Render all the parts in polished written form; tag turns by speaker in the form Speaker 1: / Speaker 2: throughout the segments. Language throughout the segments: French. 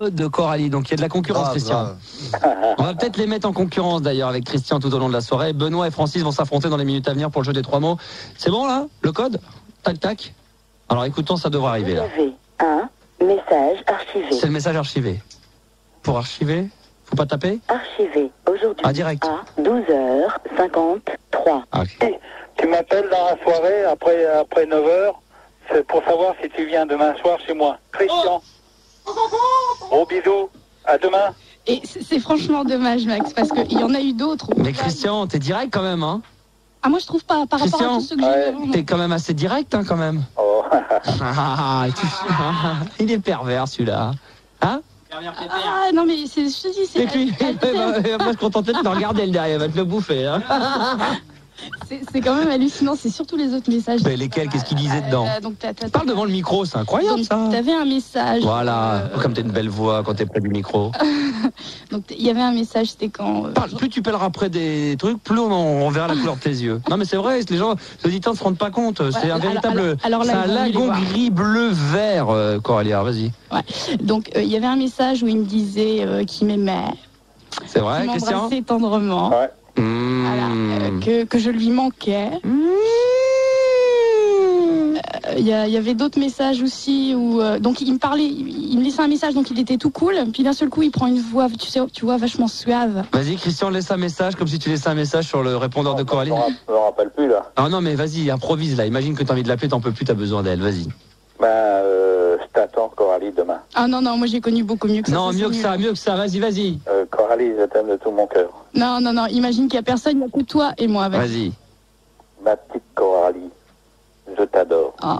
Speaker 1: de Coralie. Donc il y a de la concurrence, Christian. On va peut-être les mettre en concurrence d'ailleurs avec Christian tout au long de la soirée. Benoît et Francis vont s'affronter dans les minutes à venir pour le jeu des 3 mots. C'est bon là, le code? Tac tac. Alors écoutons, ça devrait arriver là.
Speaker 2: Un message archivé.
Speaker 1: C'est le message archivé. Pour archiver, faut pas taper?
Speaker 2: Archivé aujourd'hui
Speaker 1: direct.
Speaker 2: à 12h53.
Speaker 1: Okay.
Speaker 3: Tu m'appelles dans la soirée après 9h. C'est pour savoir si tu viens demain soir chez moi. Christian. Gros bisous. À demain.
Speaker 4: Et c'est franchement dommage, Max, parce qu'il y en a eu d'autres.
Speaker 1: Mais Christian, t'es direct quand même, hein?
Speaker 4: Ah, moi je trouve pas, par rapport à tout ce que j'ai vu avant.
Speaker 1: T'es quand même assez direct, hein, quand même.
Speaker 3: Oh.
Speaker 1: Il est pervers, celui-là. Hein?
Speaker 4: Ah, non, mais je te dis, c'est...
Speaker 1: lui, il va pas se contenter de le regarder le derrière, il va te le bouffer, hein.
Speaker 4: C'est quand même hallucinant, c'est surtout les autres messages.
Speaker 1: Mais lesquels, qu'est-ce qu'il disait dedans?
Speaker 4: Donc,
Speaker 1: parle devant le micro, c'est incroyable,
Speaker 4: donc,
Speaker 1: ça.
Speaker 4: T'avais un message.
Speaker 1: Voilà, comme t'as une belle voix quand t'es près du micro.
Speaker 4: Donc il y avait un message, c'était quand...
Speaker 1: Plus tu pèleras près des trucs, plus on verra la couleur de tes yeux. Non mais c'est vrai, les gens, les auditeurs ne se rendent pas compte. C'est un véritable... c'est un lagon gris, bleu, vert, Coralie, vas-y.
Speaker 4: Ouais. Donc il y avait un message où il me disait qu'il m'aimait.
Speaker 1: C'est vrai, Christian?
Speaker 4: Qu'il m'embrassait tendrement.
Speaker 3: Ouais.
Speaker 4: Voilà, que je lui manquais. Il y avait d'autres messages aussi où donc il me parlait, il me laissait un message, donc il était tout cool, puis d'un seul coup il prend une voix, tu vois, vachement suave.
Speaker 1: Vas-y Christian, laisse un message comme si tu laissais un message sur le répondeur de Coralie.
Speaker 3: Je me rappelle plus là.
Speaker 1: Ah non mais vas-y, improvise là, imagine que t'as envie de l'appeler, t'en peux plus, t'as besoin d'elle, vas-y.
Speaker 3: Je t'attends Coralie demain.
Speaker 4: Ah non, moi j'ai connu beaucoup mieux que ça.
Speaker 1: Non, mieux que ça, vas-y.
Speaker 3: Coralie, je t'aime de tout mon cœur.
Speaker 4: Non, imagine qu'il n'y a personne, il n'y a que toi et moi.
Speaker 1: Vas-y.
Speaker 3: Ma petite Coralie, je t'adore.
Speaker 4: Oh.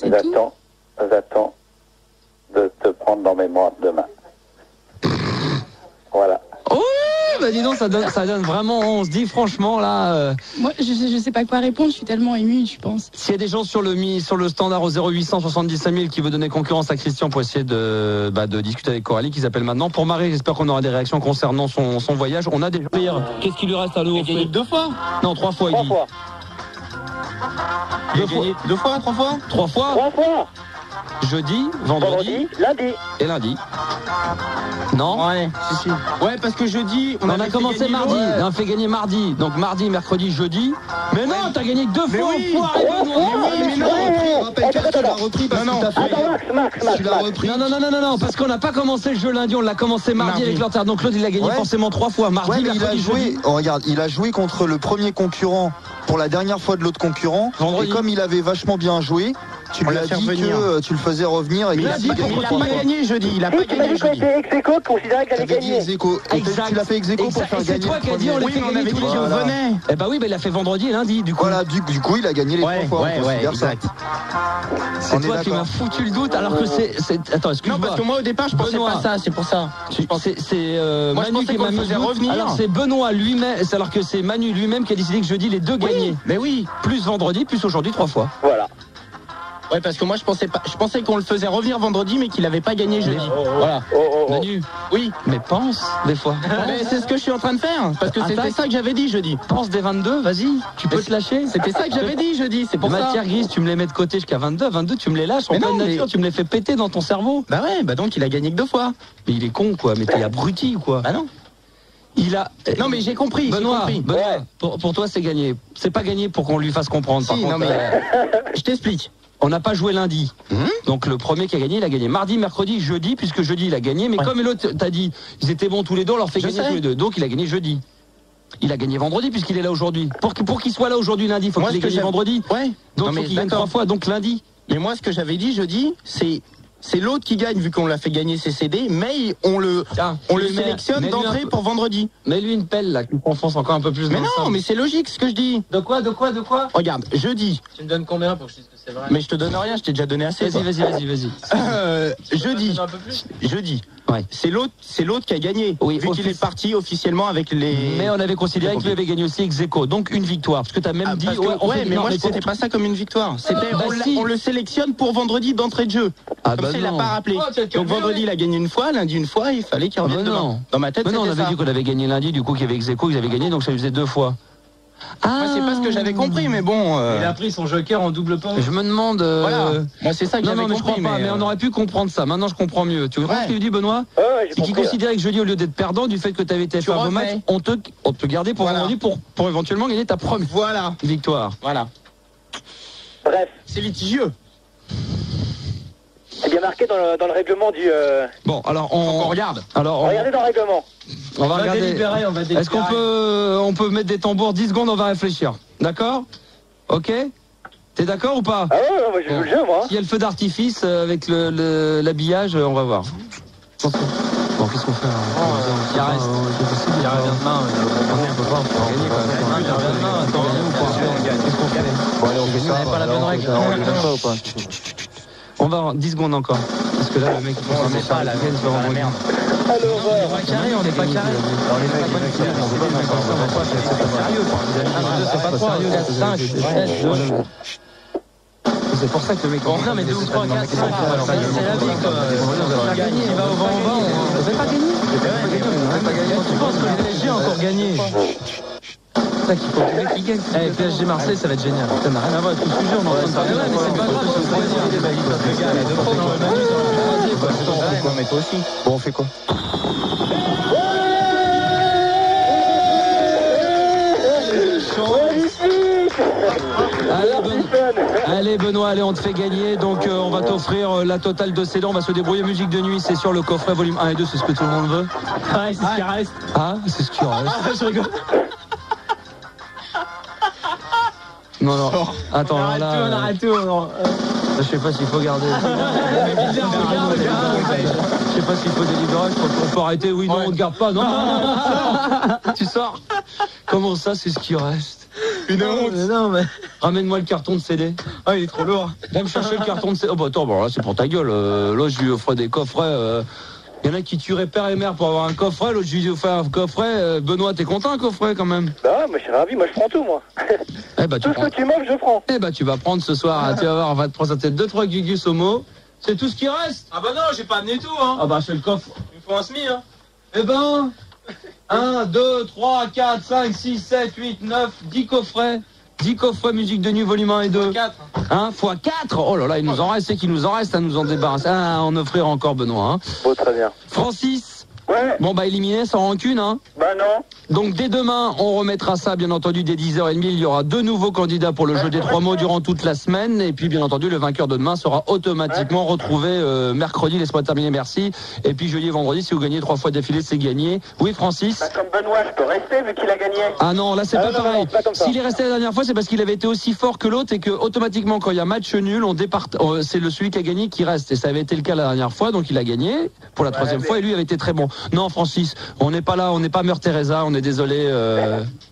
Speaker 3: J'attends de te prendre dans mes bras demain. Voilà.
Speaker 1: Oh, bah dis donc, ça donne vraiment, on se dit franchement là...
Speaker 4: Moi, je sais pas quoi répondre, je suis tellement émue, je pense.
Speaker 1: S'il y a des gens sur le standard au 0800 75 000 qui veut donner concurrence à Christian pour essayer de discuter avec Coralie, qu'ils appellent maintenant. Pour Marie, j'espère qu'on aura des réactions concernant son voyage. On a des... Qu'est-ce qu'il lui reste à nous offrir?
Speaker 5: 2 fois?
Speaker 1: Non, 3 fois, il dit.
Speaker 3: 3 fois.
Speaker 5: 2 fois? 2 fois? 3 fois?
Speaker 1: 3 fois?
Speaker 3: 3 fois.
Speaker 1: Jeudi, vendredi,
Speaker 3: lundi
Speaker 1: et lundi. Non?
Speaker 5: Ouais, si. Ouais, parce que jeudi,
Speaker 1: on a commencé mardi, on a fait gagner mardi. Donc mardi, mercredi, jeudi. Mais non, t'as gagné que 2 fois.
Speaker 5: Mais non, rappelle-toi, tu l'as repris parce que t'as fait.
Speaker 3: Max.
Speaker 5: Tu l'as repris.
Speaker 1: Non, parce qu'on n'a pas commencé le jeu lundi, on l'a commencé mardi avec l'autre. Donc Claude, il a gagné forcément 3 fois. Mardi, mercredi, jeudi.
Speaker 6: Regarde, il a joué contre le premier concurrent pour la dernière fois de l'autre concurrent.
Speaker 1: Vendredi.
Speaker 6: Et comme il avait vachement bien joué, tu lui as dit que tu le faisais revenir. Et
Speaker 5: il a pas gagné jeudi. Il a pas gagné jeudi.
Speaker 3: Ex-aequo, considérait qu'il avait gagné.
Speaker 6: Tu l'as fait ex-aequo pour faire gagner.
Speaker 1: C'est toi qui as dit, on l'a fait gagner tous les jours. Eh bah oui, il a fait vendredi et lundi. Du coup,
Speaker 6: voilà, du coup, il a gagné les 3 fois.
Speaker 5: Ouais, exact.
Speaker 1: C'est toi qui m'as foutu le doute alors que c'est... Attends, excuse-moi.
Speaker 5: Non, parce que moi au départ, je pensais pas ça, c'est pour ça.
Speaker 1: C'est Manu qui m'a mis revenir. Alors c'est Benoît lui-même, alors que c'est Manu lui-même qui a décidé que jeudi les deux gagnaient.
Speaker 5: Mais oui.
Speaker 1: Plus vendredi, plus aujourd'hui 3 fois.
Speaker 3: Voilà.
Speaker 5: Ouais, parce que moi je pensais qu'on le faisait revenir vendredi mais qu'il avait pas gagné jeudi. Voilà.
Speaker 1: Manu.
Speaker 5: Oui.
Speaker 1: Mais pense des fois.
Speaker 5: Mais c'est ce que je suis en train de faire parce que c'était ça que j'avais dit jeudi.
Speaker 1: Pense des 22, vas-y, tu peux te lâcher.
Speaker 5: C'était ça que j'avais dit jeudi, c'est pour ça.
Speaker 1: Matière grise, tu me les mets de côté jusqu'à 22, tu me les lâches en pleine nature, tu me les fais péter dans ton cerveau.
Speaker 5: Bah ouais, bah donc il a gagné que 2 fois.
Speaker 1: Mais il est con quoi, mais t'es abruti ou quoi?
Speaker 5: Bah non.
Speaker 1: Non
Speaker 5: mais j'ai compris.
Speaker 1: Benoît, pour toi c'est gagné. C'est pas gagné pour qu'on lui fasse comprendre. Par contre,
Speaker 5: je t'explique.
Speaker 1: On n'a pas joué lundi. Donc le premier qui a gagné, il a gagné mardi, mercredi, jeudi, puisque jeudi il a gagné. Mais comme l'autre t'a dit, ils étaient bons tous les deux, on leur fait gagner tous les deux. Donc il a gagné jeudi. Il a gagné vendredi puisqu'il est là aujourd'hui. Pour qu'il soit là aujourd'hui lundi, il faut qu'il ait gagné vendredi.
Speaker 5: Ouais.
Speaker 1: Donc il faut qu'il gagne 3 fois, donc lundi.
Speaker 5: Mais moi ce que j'avais dit jeudi, c'est l'autre qui gagne vu qu'on l'a fait gagner ses CD, mais on le sélectionne d'entrée pour vendredi.
Speaker 1: Mets-lui une pelle là, qui t'enfonce encore un peu plus.
Speaker 5: Mais non, mais c'est logique ce que je dis.
Speaker 1: De quoi?
Speaker 5: Regarde, jeudi.
Speaker 1: Tu me donnes combien pour que je dise que c'est vrai?
Speaker 5: Mais je te donne rien, je t'ai déjà donné assez.
Speaker 1: Vas-y.
Speaker 5: Jeudi.
Speaker 1: Ouais.
Speaker 5: C'est l'autre qui a gagné. Oui, vu qu'il est parti officiellement avec les.
Speaker 1: Mais on avait considéré qu'il avait gagné aussi ex-aequo, donc une victoire. Parce que t'as même dit.
Speaker 5: Mais moi je comptais pas ça comme une victoire. C'était on le sélectionne pour vendredi d'entrée de jeu. Comme ça il a pas rappelé. Donc vendredi il a gagné une fois, lundi une fois, il fallait qu'il revienne demain. Dans ma tête.
Speaker 1: Non, on avait dit qu'on avait gagné lundi, du coup qu'il y avait ex-aequo, qu'ils avaient gagné, donc ça lui faisait 2 fois.
Speaker 5: Moi, c'est pas ce que j'avais compris, mais bon.
Speaker 7: Il a pris son joker en double poste.
Speaker 1: Je me demande.
Speaker 5: Voilà. Moi, c'est ça que j'avais compris.
Speaker 1: Je crois pas, mais on aurait pu comprendre ça. Maintenant, je comprends mieux. Tu comprends ce qu'il dit, Benoît? C'est qu'il considérait que jeudi, au lieu d'être perdant, du fait que tu avais été fait un bon match, on te gardait pour vendredi pour éventuellement gagner ta première victoire.
Speaker 5: Voilà.
Speaker 3: Bref.
Speaker 5: C'est litigieux.
Speaker 3: C'est bien marqué dans le règlement du...
Speaker 1: Bon, alors on
Speaker 5: regarde.
Speaker 1: Alors
Speaker 3: regardez dans le règlement.
Speaker 1: On va regarder.
Speaker 7: On va délibérer.
Speaker 1: Est-ce qu'on peut mettre des tambours 10 secondes, on va réfléchir. D'accord? Ok? T'es d'accord ou pas?
Speaker 3: Ah ouais, moi je joue le jeu, moi.
Speaker 1: S'il y a le feu d'artifice avec l'habillage, on va voir. Bon, qu'est-ce qu'on fait?
Speaker 7: Il reste. Il y a rien de main. On peut pas gagner quand même. Il y a rien de main. Attends, qu'est-ce qu'on fait?
Speaker 6: Bon, allez, on fait ça.
Speaker 7: C'est pas la bonne règle.
Speaker 6: On les donne pas ou pas?
Speaker 1: On va 10 secondes encore. Parce que là, le mec,
Speaker 7: on n'est pas à la merde.
Speaker 3: Alors,
Speaker 7: on n'est pas carré, on n'est pas carré.
Speaker 6: Alors, les mecs, on peut pas mettre comme ça, on va pas faire ça.
Speaker 7: C'est pas 3, 4, 5, 7, 2.
Speaker 1: C'est pour ça que le mec.
Speaker 7: Non, mais 2 ou 3, 4, 5. C'est la vie, quoi. On va gagner. Il va au vent, on va pas gagner. Tu penses que le PSG a encore gagné?
Speaker 1: C'est ça qu'il faut qu'il gagne.
Speaker 7: Eh, PSG Marseille, ça va être génial. Ça n'a rien à voir avec le sujet, on est en train de parler. Mais c'est pas grave, c'est pas grave.
Speaker 6: Mais toi aussi. Bon, on fait quoi?
Speaker 1: Allez Benoît, allez, on te fait gagner. Donc on va t'offrir la totale de CD. On va se débrouiller. Musique de nuit, c'est sur le coffret volume 1 et 2, c'est ce que tout le monde veut.
Speaker 7: Ouais, c'est ce qui reste.
Speaker 1: Ah, c'est ce qui reste.
Speaker 7: Je rigole.
Speaker 1: Non. Attends,
Speaker 7: on arrête tout.
Speaker 1: Je sais pas s'il faut garder. Je sais pas s'il faut délibérer. Je crois qu'on peut arrêter. Oui, non, on ne garde pas. Non. Tu sors. Comment ça, c'est ce qui reste?
Speaker 7: Une honte. Non, mais...
Speaker 1: Ramène-moi le carton de CD.
Speaker 7: Ah, il est trop lourd.
Speaker 1: Va me chercher le carton de CD. Oh bah attends, là c'est pour ta gueule. Là je lui offre des coffrets. Il y en a qui tueraient père et mère pour avoir un coffret. L'autre je lui offre un coffret. Benoît, t'es content un coffret quand même?
Speaker 3: Bah moi je suis ravi, moi je prends tout moi. Tout ce que tu m'offres, je prends.
Speaker 1: Eh bah tu vas prendre ce soir. Tu vas voir, on va te présenter 2-3 Gugus Homo. C'est tout ce qui reste.
Speaker 7: Ah bah non, j'ai pas amené tout hein.
Speaker 1: Ah bah c'est le coffre.
Speaker 7: Il me faut un SMI hein.
Speaker 1: Eh ben 1, 2, 3, 4, 5, 6, 7, 8, 9, 10 coffrets. 10 coffrets musique de nuit volume 1 et 2.
Speaker 7: 4.
Speaker 1: Hein, x 4. Oh là là, il nous en reste, c'est qu'il nous en reste à nous en débarrasser. Ah, en offrir encore Benoît. Hein.
Speaker 3: Bon, très bien.
Speaker 1: Francis.
Speaker 3: Ouais.
Speaker 1: Bon bah éliminé sans rancune hein.
Speaker 3: Bah non.
Speaker 1: Donc dès demain on remettra ça bien entendu dès 10h30. Il y aura 2 nouveaux candidats pour le jeu des 3 mots durant toute la semaine. Et puis bien entendu le vainqueur de demain sera automatiquement retrouvé mercredi. Laisse-moi terminer, merci. Et puis jeudi et vendredi si vous gagnez 3 fois d'affilée c'est gagné. Oui Francis.
Speaker 3: Bah, comme Benoît je peux rester vu qu'il a gagné.
Speaker 1: Ah non là c'est pas pareil.
Speaker 3: Non, pas
Speaker 1: s'il est resté la dernière fois c'est parce qu'il avait été aussi fort que l'autre et que automatiquement quand il y a match nul on c'est celui qui a gagné qui reste. Et ça avait été le cas la dernière fois donc il a gagné pour la 3e fois et lui avait été très bon. Non Francis. On n'est pas là, on n'est pas Mère Teresa, on est désolé.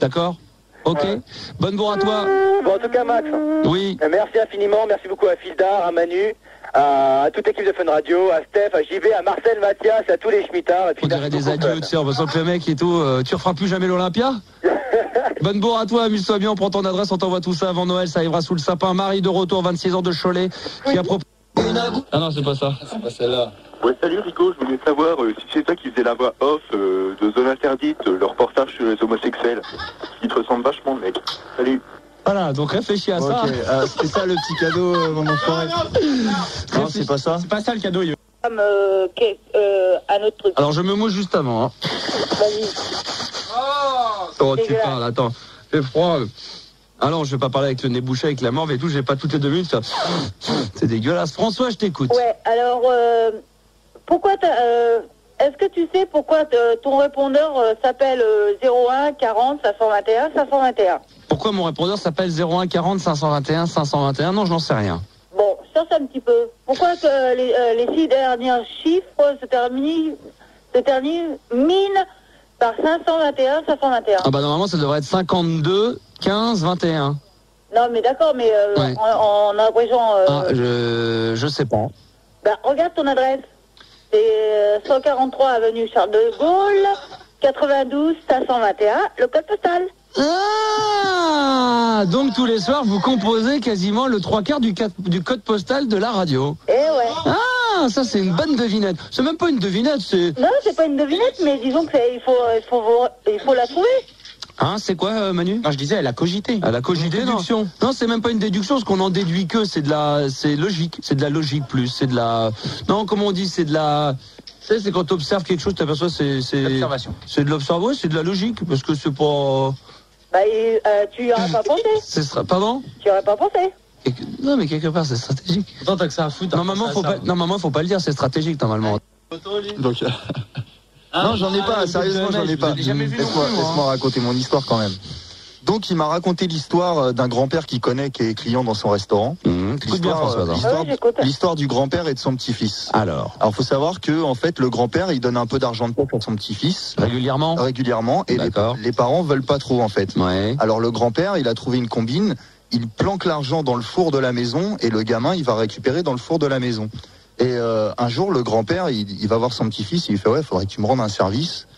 Speaker 1: D'accord? Ok. Bonne bourre à toi.
Speaker 3: Bon, en tout cas, Max.
Speaker 1: Oui.
Speaker 3: Merci infiniment, merci beaucoup à Fildar, à Manu, à toute l'équipe de Fun Radio, à Steph, à JV, à Marcel, Mathias, à tous les schmittards.
Speaker 1: On dirait des adieux, tu sais, on sent que le mec et tout. Tu referas plus jamais l'Olympia? Bonne bourre à toi, amuse-toi bien, on prend ton adresse, on t'envoie tout ça avant Noël, ça arrivera sous le sapin. Marie de retour, 26 ans de Cholet, qui a proposé. Ah non, c'est pas ça.
Speaker 7: C'est pas celle-là.
Speaker 8: Ouais, salut Rico, je voulais savoir si c'est toi qui faisais la voix off de Zone Interdite, le reportage sur les homosexuels. Il te ressemble vachement, mec. Salut.
Speaker 1: Voilà, donc réfléchis à ça.
Speaker 6: C'était ça le petit cadeau, mon enfoiré. Non, c'est pas ça.
Speaker 5: C'est pas ça le cadeau.
Speaker 2: À notre truc.
Speaker 1: Alors je me mouche juste avant. Hein.
Speaker 2: Vas-y.
Speaker 1: Oh, tu parles, attends. J'ai froid. Alors, je vais pas parler avec le nez bouché, avec la morve et tout, j'ai pas toutes les 2 minutes. Ça... C'est dégueulasse. François, je t'écoute.
Speaker 2: Ouais, alors, pourquoi est-ce que tu sais pourquoi ton répondeur s'appelle 01 40 521 521?
Speaker 1: Pourquoi mon répondeur s'appelle 01 40 521 521? Non, je n'en sais rien.
Speaker 2: Bon, cherche un petit peu. Pourquoi que les 6 derniers chiffres se terminent par 521 521?
Speaker 1: Ah bah normalement, ça devrait être 52 15 21.
Speaker 2: Non, mais d'accord, mais
Speaker 1: ouais.
Speaker 2: en abrégeant...
Speaker 1: je sais pas.
Speaker 2: Ben, regarde ton adresse. C'est 143 avenue Charles de Gaulle, 92 521, le code postal.
Speaker 1: Ah, donc tous les soirs, vous composez quasiment le 3/4 du code postal de la radio.
Speaker 2: Eh ouais.
Speaker 1: Ah, ça c'est une bonne devinette. C'est même pas une devinette, c'est...
Speaker 2: Non, c'est pas une devinette, mais disons que il faut la trouver.
Speaker 1: Hein, c'est quoi, Manu?
Speaker 5: Non, je disais, elle a cogité.
Speaker 1: Elle a cogité, non. Non, c'est même pas une déduction, ce qu'on en déduit que c'est logique. C'est de la logique plus. C'est de la, non, comment on dit, c'est de la, tu sais, c'est quand tu observes quelque chose, tu aperçois, c'est
Speaker 5: l'observation.
Speaker 1: C'est de l'observation, c'est de la logique, parce que c'est pas.
Speaker 2: Bah, tu y aurais pas pensé.
Speaker 1: Pardon?
Speaker 2: Tu y aurais pas pensé.
Speaker 1: Non, mais quelque part, c'est stratégique.
Speaker 7: Attends, t'as que ça à foutre.
Speaker 1: Normalement, faut pas le dire, c'est stratégique, normalement.
Speaker 6: Donc, non, j'en ai pas, sérieusement, j'en ai pas. Laisse-moi raconter mon histoire quand même. Donc, il m'a raconté l'histoire d'un grand-père qu'il connaît, qui est client dans son restaurant. L'histoire du grand-père et de son petit-fils.
Speaker 1: Alors,
Speaker 6: faut savoir que, en fait, le grand-père, il donne un peu d'argent de poche à son petit-fils.
Speaker 1: Régulièrement,
Speaker 6: et les parents veulent pas trop, en fait.
Speaker 1: Ouais.
Speaker 6: Alors, le grand-père, il a trouvé une combine. Il planque l'argent dans le four de la maison et le gamin, il va récupérer dans le four de la maison. Et un jour, le grand-père, il va voir son petit-fils, il lui fait « Ouais, faudrait que tu me rendes un service.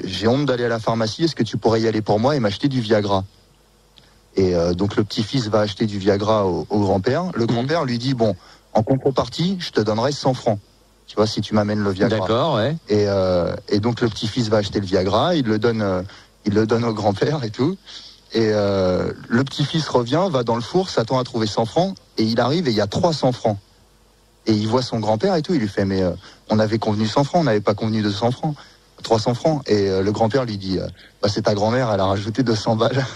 Speaker 6: J'ai honte d'aller à la pharmacie, est-ce que tu pourrais y aller pour moi et m'acheter du Viagra ?» Et donc le petit-fils va acheter du Viagra au grand-père. Le grand-père lui dit « Bon, en contrepartie, je te donnerai 100 francs. Tu vois, si tu m'amènes le Viagra. »
Speaker 1: D'accord, ouais.
Speaker 6: Et donc le petit-fils va acheter le Viagra, il le donne au grand-père et tout. Et le petit-fils revient, va dans le four, s'attend à trouver 100 francs, et il arrive et il y a 300 francs. Et il voit son grand-père et tout, il lui fait « Mais on avait convenu 100 francs, on n'avait pas convenu 200 francs. 300 francs. » Et le grand-père lui dit « Bah c'est ta grand-mère, elle a rajouté 200 balles. »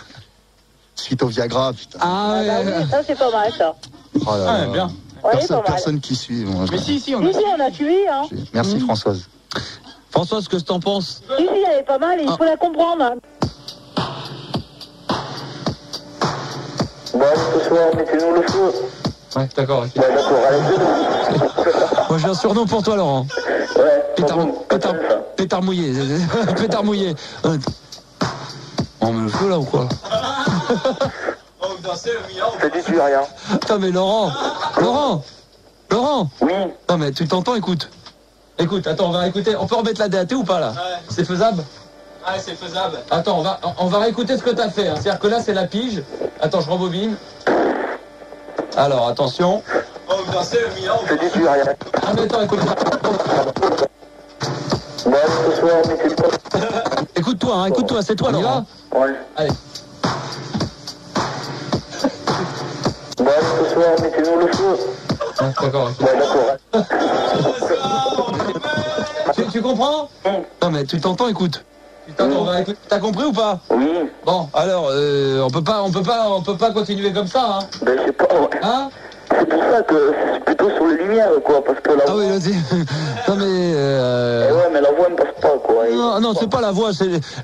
Speaker 6: Suite au Viagra, putain.
Speaker 2: Ah oui, ça c'est pas mal, ça.
Speaker 6: Oh là là.
Speaker 5: Bien.
Speaker 6: Personne qui suit. Moi,
Speaker 5: mais si, on
Speaker 2: a suivi, hein.
Speaker 6: Merci Françoise.
Speaker 1: Françoise, qu'est-ce que t'en penses?
Speaker 2: Si, elle est pas mal, il faut la comprendre.
Speaker 3: Bon, ce soir, mettez-nous le feu.
Speaker 1: Ouais, d'accord.
Speaker 3: Ouais, d'accord, allez.
Speaker 1: Moi, j'ai un surnom pour toi, Laurent.
Speaker 3: Ouais.
Speaker 1: Pétard mouillé. Pétard mouillé. On met le feu, là, ou quoi?
Speaker 3: Je te dis, tu rien.
Speaker 1: Putain, mais Laurent.
Speaker 3: Oui.
Speaker 1: Non, mais tu t'entends, écoute. Écoute, attends, on va écouter. On peut remettre la DAT ou pas, là? Ouais. C'est faisable?
Speaker 7: Ouais, c'est faisable.
Speaker 1: Attends, on va réécouter ce que t'as fait. Hein. C'est-à-dire que là, c'est la pige. Attends, je rembobine. Alors, attention.
Speaker 7: Oh, putain, c'est le milliard.
Speaker 3: Je te dis, tu rien.
Speaker 1: Ah, mais attends, écoute.
Speaker 3: Bon, ce soir, mettez-nous.
Speaker 1: Écoute-toi, c'est toi, Laurent.
Speaker 3: Ouais.
Speaker 1: Allez.
Speaker 3: Bon, ce soir, mettez-nous le feu.
Speaker 1: Ouais, d'accord.
Speaker 3: Ouais, d'accord.
Speaker 1: Tu comprends? Non, mais tu t'entends, écoute. On va écouter. T'as compris ou pas?
Speaker 3: Oui.
Speaker 1: Bon, alors, on peut pas continuer comme ça, hein.
Speaker 3: Ben, je sais pas, ouais.
Speaker 1: Hein?
Speaker 3: C'est pour ça que c'est plutôt sur les lumières, quoi, parce que la
Speaker 1: Ah oui, vas-y. Non, mais
Speaker 3: ouais, mais la voix ne passe pas, quoi.
Speaker 1: Non, c'est pas la voix,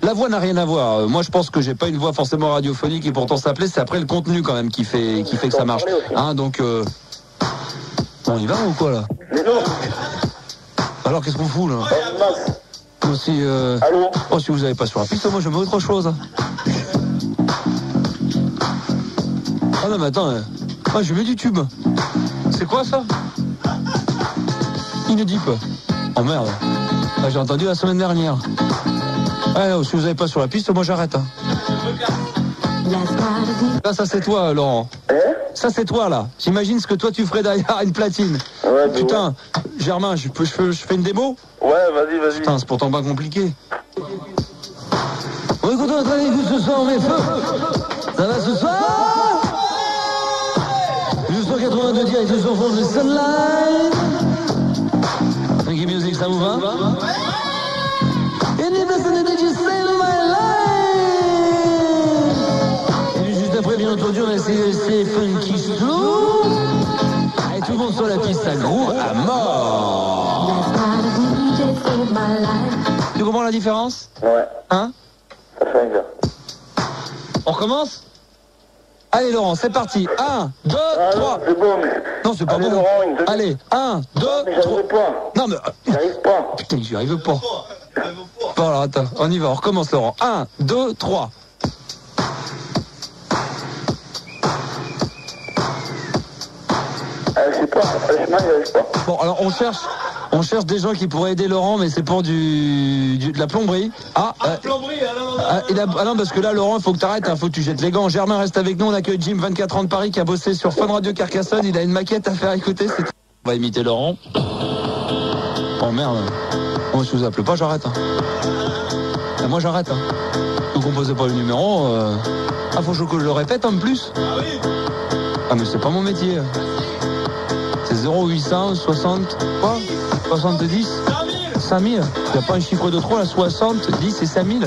Speaker 1: la voix n'a rien à voir. Moi, je pense que j'ai pas une voix forcément radiophonique et pourtant ça plaît, c'est après le contenu quand même qui fait que ça marche. Hein, donc on y va ou quoi, là?
Speaker 3: Mais non.
Speaker 1: Alors, qu'est-ce qu'on fout, là? Si,
Speaker 3: allô?
Speaker 1: Oh, si vous avez pas sur la piste, moi je mets autre chose. Ah non, mais attends. Ah, je mets du tube. C'est quoi ça? Inédit. Oh merde. Ah, j'ai entendu la semaine dernière. Ah non, si vous avez pas sur la piste, moi j'arrête. Hein. Là, ça c'est toi, Laurent. Ça c'est toi là. J'imagine ce que toi tu ferais derrière une platine.
Speaker 3: Ouais,
Speaker 1: putain, ouais. Germain, je fais une démo?
Speaker 3: Ouais, vas-y.
Speaker 1: Putain, c'est pourtant pas compliqué. On écoute notre année ce soir, mes feux. Ça va ce soir? Juste 82 direct sur fond de Sunlight. Funky Music, ça vous va? And if that's the that you saved my life. Et juste après, bien entendu, on va essayer de Funky Slow. Et tout le monde sur la piste, ça groove à mort. Tu comprends la différence?
Speaker 3: Ouais.
Speaker 1: Hein?
Speaker 3: Ça fait bien.
Speaker 1: On recommence? Allez Laurent, c'est parti. 1, 2, 3.
Speaker 3: C'est bon, mais...
Speaker 1: Non, c'est pas
Speaker 3: allez,
Speaker 1: bon.
Speaker 3: Laurent,
Speaker 1: allez, 1, 2, 3.
Speaker 3: Pas.
Speaker 1: Non, mais...
Speaker 3: J'arrive pas.
Speaker 1: Putain, j'y arrive pas. Bon, alors attends, on y va, on recommence Laurent. 1, 2, 3.
Speaker 3: Je sais pas, je m'arrive pas.
Speaker 1: Bon, alors on cherche des gens qui pourraient aider Laurent, mais c'est pour de la plomberie.
Speaker 7: Plomberie,
Speaker 1: non, parce que là, Laurent, il faut que tu arrêtes, faut que tu jettes les gants. Germain reste avec nous, on accueille Jim, 24 ans de Paris, qui a bossé sur Fun Radio Carcassonne. Il a une maquette à faire écouter. On va imiter Laurent. Oh merde. Moi, si vous appelez pas, j'arrête. Moi, j'arrête. Vous composez pas le numéro. Ah, faut que je le répète en plus. Ah, mais c'est pas mon métier. C'est 0800 60 quoi 70 5000. Il n'y a pas un chiffre de trop là, 70 et 5000.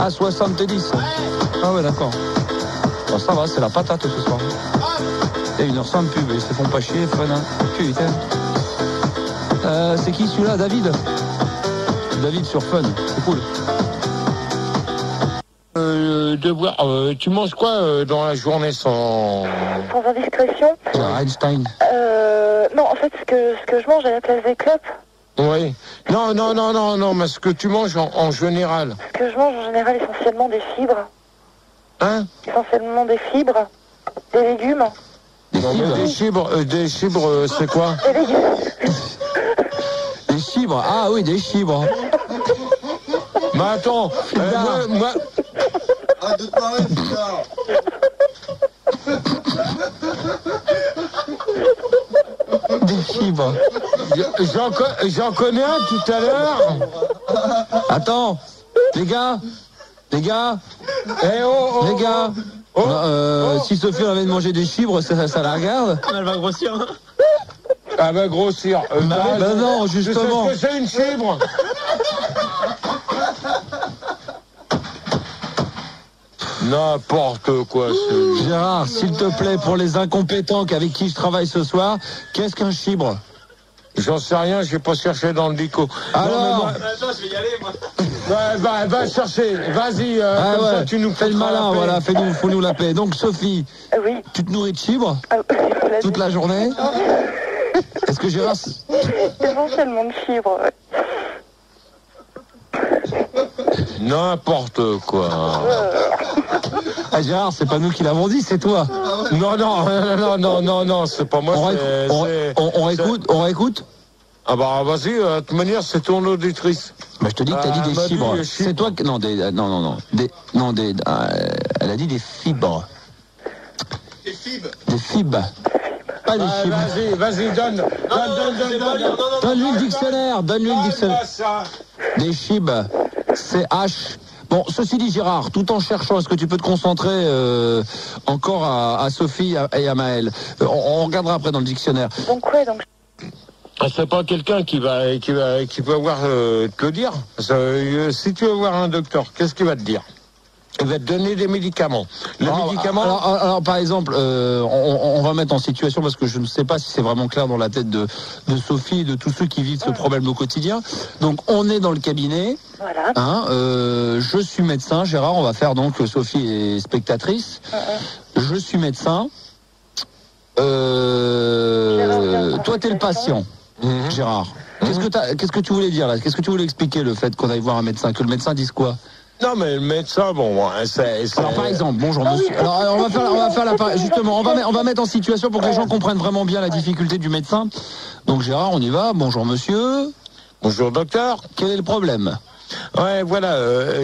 Speaker 1: Ah, 70. Ah ouais, d'accord. Bon, ça va, c'est la patate ce soir. Et 1h sans pub, ils se font pas chier, fun, hein. Putain. C'est qui celui-là, David? David sur Fun, c'est cool.
Speaker 9: Tu manges quoi dans la journée sans
Speaker 2: indiscrétion?
Speaker 1: Einstein.
Speaker 2: Non, en fait, ce que je mange à la place des clopes.
Speaker 9: Oui. Non, mais ce que tu manges en général.
Speaker 2: Ce que je mange en général, essentiellement des fibres.
Speaker 9: Hein?
Speaker 2: Essentiellement des fibres, des légumes.
Speaker 9: Des fibres, c'est quoi?
Speaker 2: Des légumes.
Speaker 1: Des fibres, ah oui, des fibres.
Speaker 9: Mais attends, moi...
Speaker 6: Arrête de te marrer, putain.
Speaker 1: Des fibres.
Speaker 9: J'en connais un tout à l'heure.
Speaker 1: Attends, les gars. Les gars. Si Sophie a envie de manger des fibres, ça la regarde.
Speaker 5: Elle va grossir.
Speaker 9: Elle va grossir.
Speaker 1: Ben non, justement.
Speaker 9: Tu sais ce que c'est une fibre? N'importe quoi.
Speaker 1: Gérard, s'il te plaît, pour les incompétents avec qui je travaille ce soir, qu'est-ce qu'un fibre?
Speaker 9: J'en sais rien, j'ai pas cherché dans le dico.
Speaker 1: Alors
Speaker 5: Attends, je vais y aller, moi.
Speaker 9: Ouais, va chercher, vas-y, comme ça tu nous
Speaker 1: fais le malin, voilà, faut nous la paix. Donc Sophie,
Speaker 2: Oui.
Speaker 1: tu te nourris de fibres toute la journée? Est-ce que Gérard...
Speaker 2: Essentiellement de fibres, ouais.
Speaker 9: N'importe quoi.
Speaker 1: Ah Gérard, c'est pas nous qui l'avons dit, c'est toi.
Speaker 9: Non, c'est pas moi.
Speaker 1: On réécoute.
Speaker 9: Ah bah vas-y, de toute manière c'est ton auditrice.
Speaker 1: Bah, je te dis que t'as dit des fibres. C'est toi que... Non, elle a dit des fibres.
Speaker 6: Des fibres.
Speaker 1: Des fibres. Pas des fibres.
Speaker 9: Vas-y, donne.
Speaker 1: Donne-lui le dictionnaire, Des fibres. CH. Bon, ceci dit, Gérard, tout en cherchant, est-ce que tu peux te concentrer encore à Sophie et à Maëlle? On regardera après dans le dictionnaire.
Speaker 2: Donc
Speaker 9: C'est pas quelqu'un qui va voir te le dire. Si tu veux voir un docteur, qu'est-ce qu'il va te dire? Il va te donner des médicaments.
Speaker 1: Alors, par exemple, on va mettre en situation, parce que je ne sais pas si c'est vraiment clair dans la tête de Sophie et de tous ceux qui vivent ce problème au quotidien. Donc, on est dans le cabinet.
Speaker 2: Voilà.
Speaker 1: Je suis médecin. Gérard, on va faire donc Sophie est spectatrice. Je suis médecin. Toi, t'es le patient. Gérard. Qu'est-ce que tu voulais dire là? Qu'est-ce que tu voulais expliquer, le fait qu'on aille voir un médecin? Que le médecin dise quoi?
Speaker 9: Non, mais le médecin, c'est...
Speaker 1: Alors, par exemple, bonjour monsieur. Alors, on va faire justement, on va mettre en situation pour que les gens comprennent vraiment bien la difficulté du médecin. Donc, Gérard, on y va. Bonjour monsieur.
Speaker 9: Bonjour docteur.
Speaker 1: Quel est le problème?
Speaker 9: Ouais, voilà,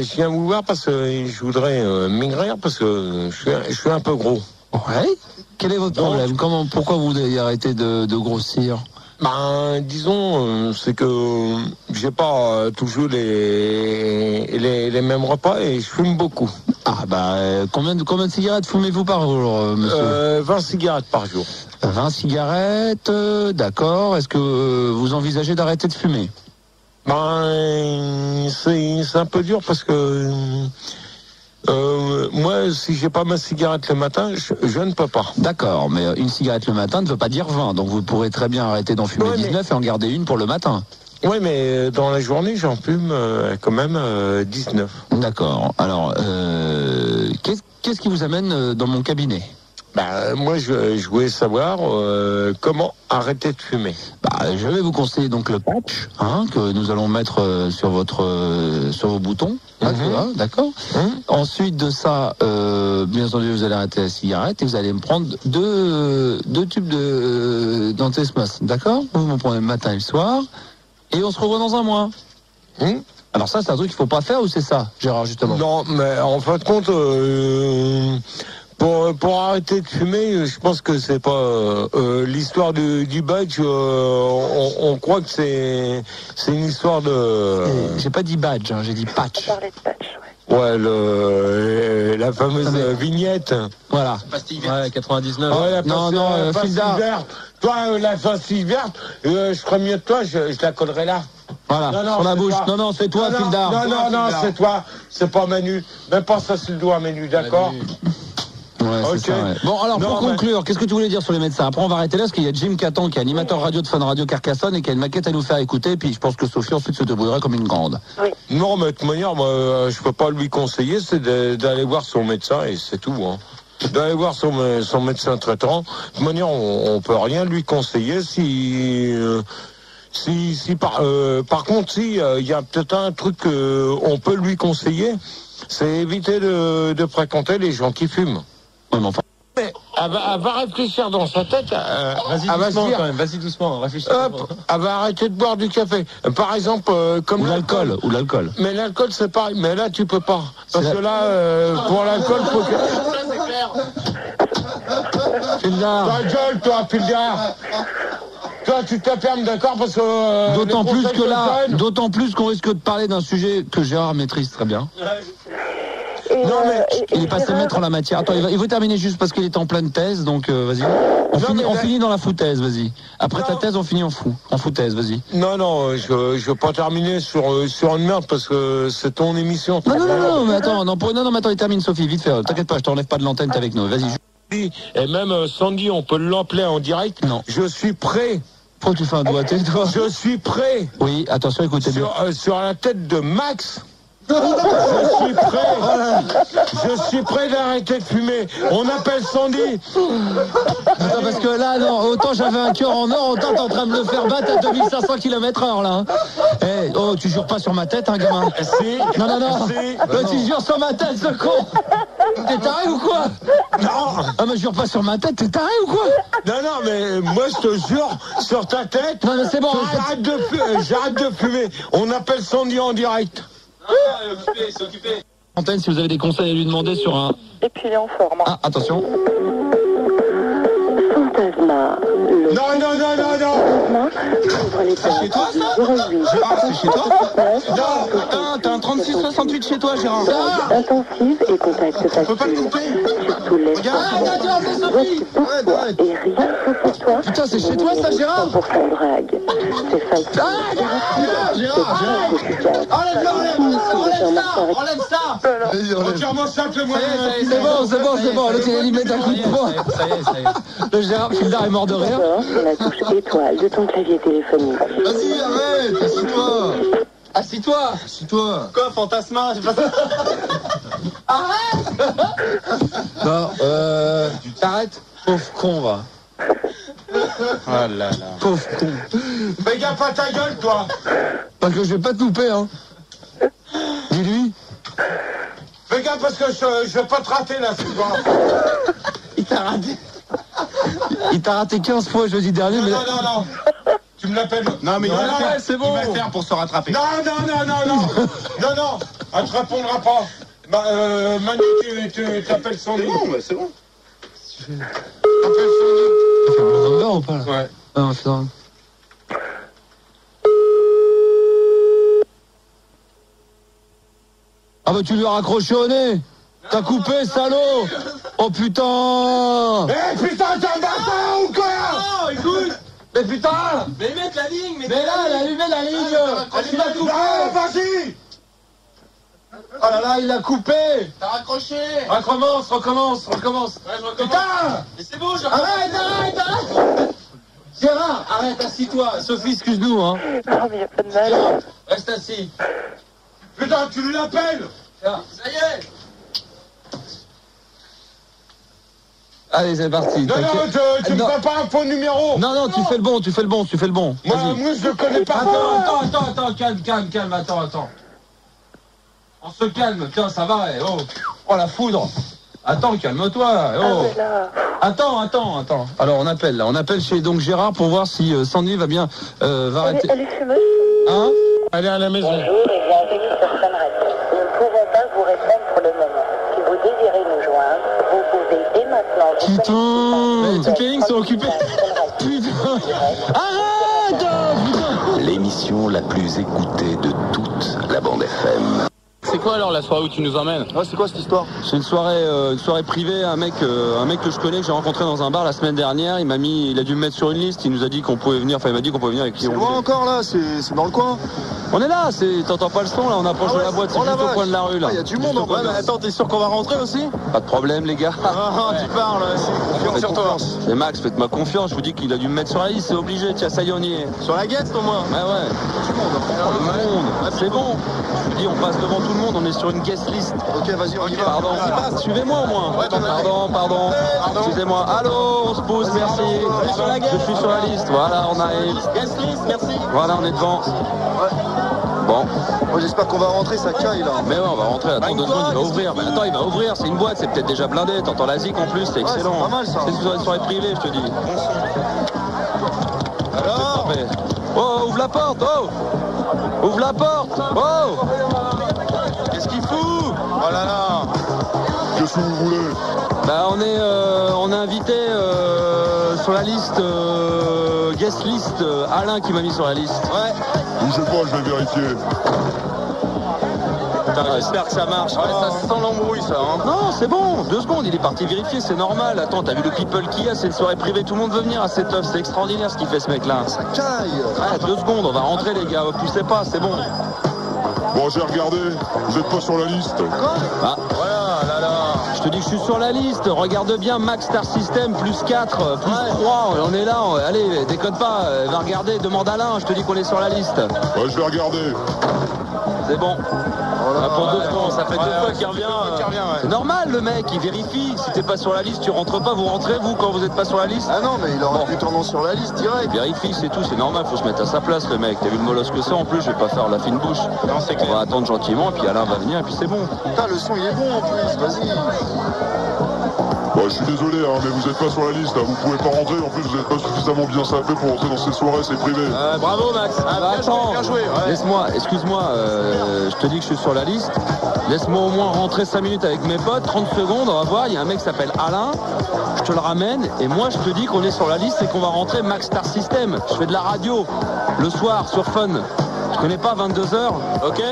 Speaker 9: je viens vous voir parce que je voudrais maigrir parce que je suis un peu gros.
Speaker 1: Ouais. Quel est votre problème? Pourquoi vous avez arrêté de grossir?
Speaker 9: Disons, c'est que j'ai pas toujours les mêmes repas et je fume beaucoup.
Speaker 1: Ah combien de cigarettes fumez-vous par jour, monsieur?
Speaker 9: 20 cigarettes par jour.
Speaker 1: 20 cigarettes, d'accord. Est-ce que vous envisagez d'arrêter de fumer?
Speaker 9: C'est un peu dur parce que moi, si j'ai pas ma cigarette le matin, je ne peux pas.
Speaker 1: D'accord, mais une cigarette le matin ne veut pas dire 20, donc vous pourrez très bien arrêter d'en fumer 19 et en garder une pour le matin.
Speaker 9: Oui, mais dans la journée, j'en fume quand même 19.
Speaker 1: D'accord. Alors, qu'est-ce qui vous amène dans mon cabinet?
Speaker 9: Moi, je voulais savoir comment arrêter de fumer.
Speaker 1: Je vais vous conseiller donc le patch que nous allons mettre sur vos boutons. D'accord. Ensuite de ça, bien entendu, vous allez arrêter la cigarette et vous allez me prendre deux tubes d'antismas. D'accord. Vous me prenez le matin et le soir et on se revoit dans un mois. Alors ça, c'est un truc qu'il faut pas faire ou c'est ça, Gérard, justement?
Speaker 9: Non, mais en fin de compte. Pour arrêter de fumer, je pense que c'est pas l'histoire du badge. On croit que c'est une histoire de.
Speaker 1: J'ai pas dit badge, j'ai dit patch.
Speaker 2: On parlait de patch,
Speaker 9: Ouais, la fameuse vignette.
Speaker 1: Voilà.
Speaker 7: Pastille verte. Ouais, 99.
Speaker 9: Ouais, la
Speaker 1: non,
Speaker 9: pastille verte. Toi, la pastille verte, je ferais mieux de toi, je la collerais là.
Speaker 1: Voilà, sur la bouche.
Speaker 9: Toi.
Speaker 1: Non, c'est toi, Fildar.
Speaker 9: Non, c'est toi. C'est pas Manu. Même pas ça, c'est le doigt, Manu, d'accord?
Speaker 1: Ouais, c'est ça, ouais. Bon, alors, pour conclure, qu'est-ce que tu voulais dire sur les médecins? Après, on va arrêter là, parce qu'il y a Jim Catan, qui est animateur radio de Fun Radio Carcassonne, et qui a une maquette à nous faire écouter, puis je pense que Sophie, ensuite, se débrouillerait comme une grande.
Speaker 2: Oui.
Speaker 9: Non, mais de toute manière, moi, je peux pas lui conseiller, c'est d'aller voir son médecin, et c'est tout, hein. D'aller voir son médecin traitant. De toute manière, on peut rien lui conseiller par contre, il y a peut-être un truc qu'on peut lui conseiller, c'est éviter de fréquenter les gens qui fument.
Speaker 1: Ouais, mais enfin.
Speaker 9: Mais elle va réfléchir dans sa tête.
Speaker 7: Vas-y doucement quand même, vas-y doucement, réfléchis.
Speaker 9: Hop, elle va arrêter de boire du café. Par exemple, comme
Speaker 1: l'alcool.
Speaker 9: Mais l'alcool, c'est pareil. Mais là, tu peux pas. Parce que là, pour l'alcool, faut que...
Speaker 7: Ça, c'est clair.
Speaker 9: Fildar. Ta gueule, toi, Fildar. Toi, tu te fermes, d'accord, parce que...
Speaker 1: D'autant plus qu'on risque de parler d'un sujet que Gérard maîtrise très bien.
Speaker 9: Non, mais
Speaker 1: il est passé maître en la matière. Attends, il veut terminer juste parce qu'il est en pleine thèse, donc vas-y. On finit dans la foutaise, vas-y. Après ta thèse, on finit en foutaise, vas-y.
Speaker 9: Non, je veux pas terminer sur une merde parce que c'est ton émission.
Speaker 1: Non, mais attends, il termine, Sophie, vite fait. T'inquiète pas, je t'enlève pas de l'antenne, t'es avec nous, vas-y.
Speaker 9: Et même Sandy, on peut l'appeler en direct.
Speaker 1: Non.
Speaker 9: Je suis prêt.
Speaker 1: Pourquoi tu fais un doigté, toi?
Speaker 9: Je suis prêt.
Speaker 1: Oui, attention, écoutez bien.
Speaker 9: Sur la tête de Max. Je suis prêt d'arrêter de fumer. On appelle Sandy.
Speaker 1: Attends, parce que là, non, autant j'avais un cœur en or, autant t'es en train de me faire battre à 2500 km/h, là. Eh, oh, tu jures pas sur ma tête, hein, gamin?
Speaker 9: Si.
Speaker 1: Non. Tu jures sur ma tête, ce con. T'es taré ou quoi?
Speaker 9: Non.
Speaker 1: Ah, mais je jure pas sur ma tête, t'es taré ou quoi?
Speaker 9: Non, mais moi, je te jure, sur ta tête.
Speaker 1: Non, mais c'est bon,
Speaker 9: j'arrête de fumer. On appelle Sandy en direct.
Speaker 7: C'est occupé.
Speaker 1: Antenne, si vous avez des conseils à lui demander sur un...
Speaker 2: Et puis il est en forme.
Speaker 1: Ah, attention.
Speaker 2: Fantasma.
Speaker 9: Non.
Speaker 7: C'est chez toi, ça? Gérard, c'est chez toi? Non, t'as un 36-68 chez toi, Gérard.
Speaker 2: Intensive et contact facile.
Speaker 7: On peut pas le couper.
Speaker 2: Surtout les
Speaker 7: Sophie.
Speaker 2: et rien que pour toi.
Speaker 1: Putain, c'est chez toi, ça, Gérard?
Speaker 2: 100% drague. C'est facile.
Speaker 7: Enlève ça.
Speaker 9: Entièrement simple, moi.
Speaker 1: C'est bon, l'autre il a dit mettre un coup de poing.
Speaker 7: Ça y est.
Speaker 1: Le Gérard Fildar est mort de rire.
Speaker 2: Sur la touche étoile de ton clavier téléphonique.
Speaker 6: Vas-y, arrête, assis-toi.
Speaker 1: Assis-toi.
Speaker 7: Quoi, Fantasma? C'est pas ça. Arrête.
Speaker 1: Bon, t'arrêtes? Pauvre con, va.
Speaker 9: Oh là là.
Speaker 1: Pauvre con.
Speaker 9: Fais gaffe à ta gueule, toi.
Speaker 1: Parce que je vais pas te louper, hein. Dis-lui.
Speaker 9: Fais gaffe parce que je vais pas te rater, là, ce soir.
Speaker 1: Il t'a raté. Il t'a raté 15 fois jeudi dernier, mais...
Speaker 9: Non. Tu me l'appelles.
Speaker 7: Non, mais
Speaker 1: c'est bon.
Speaker 7: Il va le faire pour se rattraper.
Speaker 9: Non. Elle te répondra pas. Manu, tu t'appelles Sandy.
Speaker 7: Non, mais c'est bon.
Speaker 9: T'appelles Sandy.
Speaker 1: Tu veux me ou pas, là?
Speaker 9: Ouais.
Speaker 1: Non, c'est vrai. Ah bah tu lui as raccroché au nez. T'as coupé, salaud. Oh putain.
Speaker 9: Eh putain, t'es un bâtard ou quoi?
Speaker 7: Non, écoute.
Speaker 1: Mais putain.
Speaker 7: Mais mettre la ligne.
Speaker 1: Mais là, il a allumé la ligne.
Speaker 7: Il m'a coupé.
Speaker 9: Vas-y.
Speaker 1: Oh là là, il a coupé.
Speaker 7: T'as raccroché.
Speaker 1: Recommence.
Speaker 7: Ouais, je recommence.
Speaker 1: Putain.
Speaker 7: Mais c'est bon, je
Speaker 1: Arrête. Gérard, arrête, assis-toi. Sophie, excuse-nous, hein.
Speaker 2: Non, mais y a pas de mal.
Speaker 1: Reste assis.
Speaker 9: Putain, tu l'appelles.
Speaker 1: Ça
Speaker 7: y est.
Speaker 1: Allez, c'est parti.
Speaker 9: Non, tu me fais pas un faux numéro.
Speaker 1: Non, tu fais le bon.
Speaker 9: Moi, je le connais pas.
Speaker 1: Attends, calme, attends. On se calme, tiens, ça va, oh la foudre. Attends, calme-toi, Attends. Alors, on appelle chez donc Gérard pour voir si Sandy va bien, va arrêter.
Speaker 2: Elle est fumeuse.
Speaker 1: Hein?
Speaker 9: Elle est à la maison.
Speaker 2: Bonjour et bienvenue sur Fun Radio. Nous ne pouvons pas vous répondre pour le moment. Si vous désirez nous joindre, vous pouvez dès maintenant...
Speaker 1: Putain, toutes les lignes sont occupées. Putain. Arrête.
Speaker 10: L'émission la plus écoutée de toute la bande FM.
Speaker 5: c'est quoi alors la soirée où tu nous emmènes?
Speaker 6: Ah, c'est quoi cette histoire?
Speaker 1: C'est une soirée privée, un mec que je connais, que j'ai rencontré dans un bar la semaine dernière. Il a dû me mettre sur une liste. Il nous a dit qu'on pouvait venir. Enfin, il m'a dit qu'on pouvait venir avec qui on
Speaker 6: voulait. C'est loin encore là, c'est dans le coin.
Speaker 1: On est là, t'entends pas le son là, on approche de la boîte, c'est juste au coin de la rue là.
Speaker 6: Il y a du monde en bas.
Speaker 5: Attends, t'es sûr qu'on va rentrer aussi?
Speaker 1: Pas de problème les gars.
Speaker 5: Tu parles, confiance sur toi.
Speaker 1: C'est Max, faites-moi confiance, je vous dis qu'il a dû me mettre sur la liste, c'est obligé, tiens, ça y est, on y est.
Speaker 5: Sur la guette au moins?
Speaker 1: Ouais. Tout le monde. C'est bon. Je vous dis, on passe devant tout le monde, on est sur une guest list.
Speaker 6: Ok, vas-y, on y va.
Speaker 1: Pardon, suivez-moi au moins. Pardon. Excusez-moi. Allô, on se pose, merci. Je suis sur la liste, voilà, on arrive.
Speaker 5: Guest list, merci.
Speaker 1: Voilà, on est devant.
Speaker 6: Ouais.
Speaker 1: Bon.
Speaker 6: Moi j'espère qu'on va rentrer, ça caille là.
Speaker 1: Mais ouais, on va rentrer, attends 2 secondes, il va ouvrir. Mais attends, il va ouvrir, c'est une boîte, c'est peut-être déjà blindé. T'entends la zik en plus, c'est excellent.
Speaker 6: C'est pas mal ça.
Speaker 1: C'est une soirée privée, je te dis.
Speaker 5: Alors
Speaker 1: Oh, ouvre la porte, oh. Ouvre la porte, oh.
Speaker 5: Qu'est-ce qu'il fout? Oh là là.
Speaker 10: Qu'est-ce que vous voulez?
Speaker 1: Bah on est invité sur la liste, guest list, Alain qui m'a mis sur la liste.
Speaker 5: Ouais.
Speaker 10: Bougez pas, je vais vérifier.
Speaker 5: J'espère que ça marche. Ouais, ça sent l'embrouille ça. Hein.
Speaker 1: Non, c'est bon, 2 secondes, il est parti vérifier, c'est normal. Attends, t'as vu le people qu'il y a, c'est une soirée privée, tout le monde veut venir à cette œuvre, c'est extraordinaire ce qu'il fait ce mec là.
Speaker 6: Ça caille.
Speaker 1: Ouais, 2 secondes, on va rentrer les gars, poussez pas, c'est bon.
Speaker 10: Bon, j'ai regardé, vous êtes pas sur la liste.
Speaker 1: Ah.
Speaker 5: Voilà, là.
Speaker 1: Je te dis que je suis sur la liste, regarde bien, Max Star System, plus 4, plus 3, on est là, allez, déconne pas, va regarder, demande à Alain, je te dis qu'on est sur la liste.
Speaker 10: Ouais, je vais regarder.
Speaker 1: C'est bon. Pour 2 secondes, ça fait 2 fois qu'il revient.
Speaker 5: Ouais.
Speaker 1: C'est normal, le mec, il vérifie. Si t'es pas sur la liste, tu rentres pas. Vous rentrez, vous, quand vous êtes pas sur la liste?
Speaker 6: Ah non, mais il aurait pu ton nom sur la liste direct.
Speaker 1: Il vérifie, c'est tout, c'est normal, faut se mettre à sa place, le mec. T'as vu le molosse que c'est en plus, je vais pas faire la fine bouche.
Speaker 5: Non, c'est clair.
Speaker 1: On va attendre gentiment, et puis Alain va venir, et puis c'est bon.
Speaker 6: Putain, le son il est bon en plus, vas-y.
Speaker 10: Bah, je suis désolé, hein, mais vous êtes pas sur la liste. Hein. Vous pouvez pas rentrer. En plus, vous êtes pas suffisamment bien sapé pour rentrer dans ces soirées, c'est privé.
Speaker 5: Bravo Max.
Speaker 1: Attends,
Speaker 5: bien joué. Ouais.
Speaker 1: Laisse-moi, excuse-moi, je te dis que je suis sur la liste. Laisse-moi au moins rentrer 5 minutes avec mes potes, 30 secondes, on va voir, il y a un mec qui s'appelle Alain, je te le ramène, et moi je te dis qu'on est sur la liste et qu'on va rentrer Max Star System. Je fais de la radio, le soir, sur Fun. Tu connais pas 22h, ok?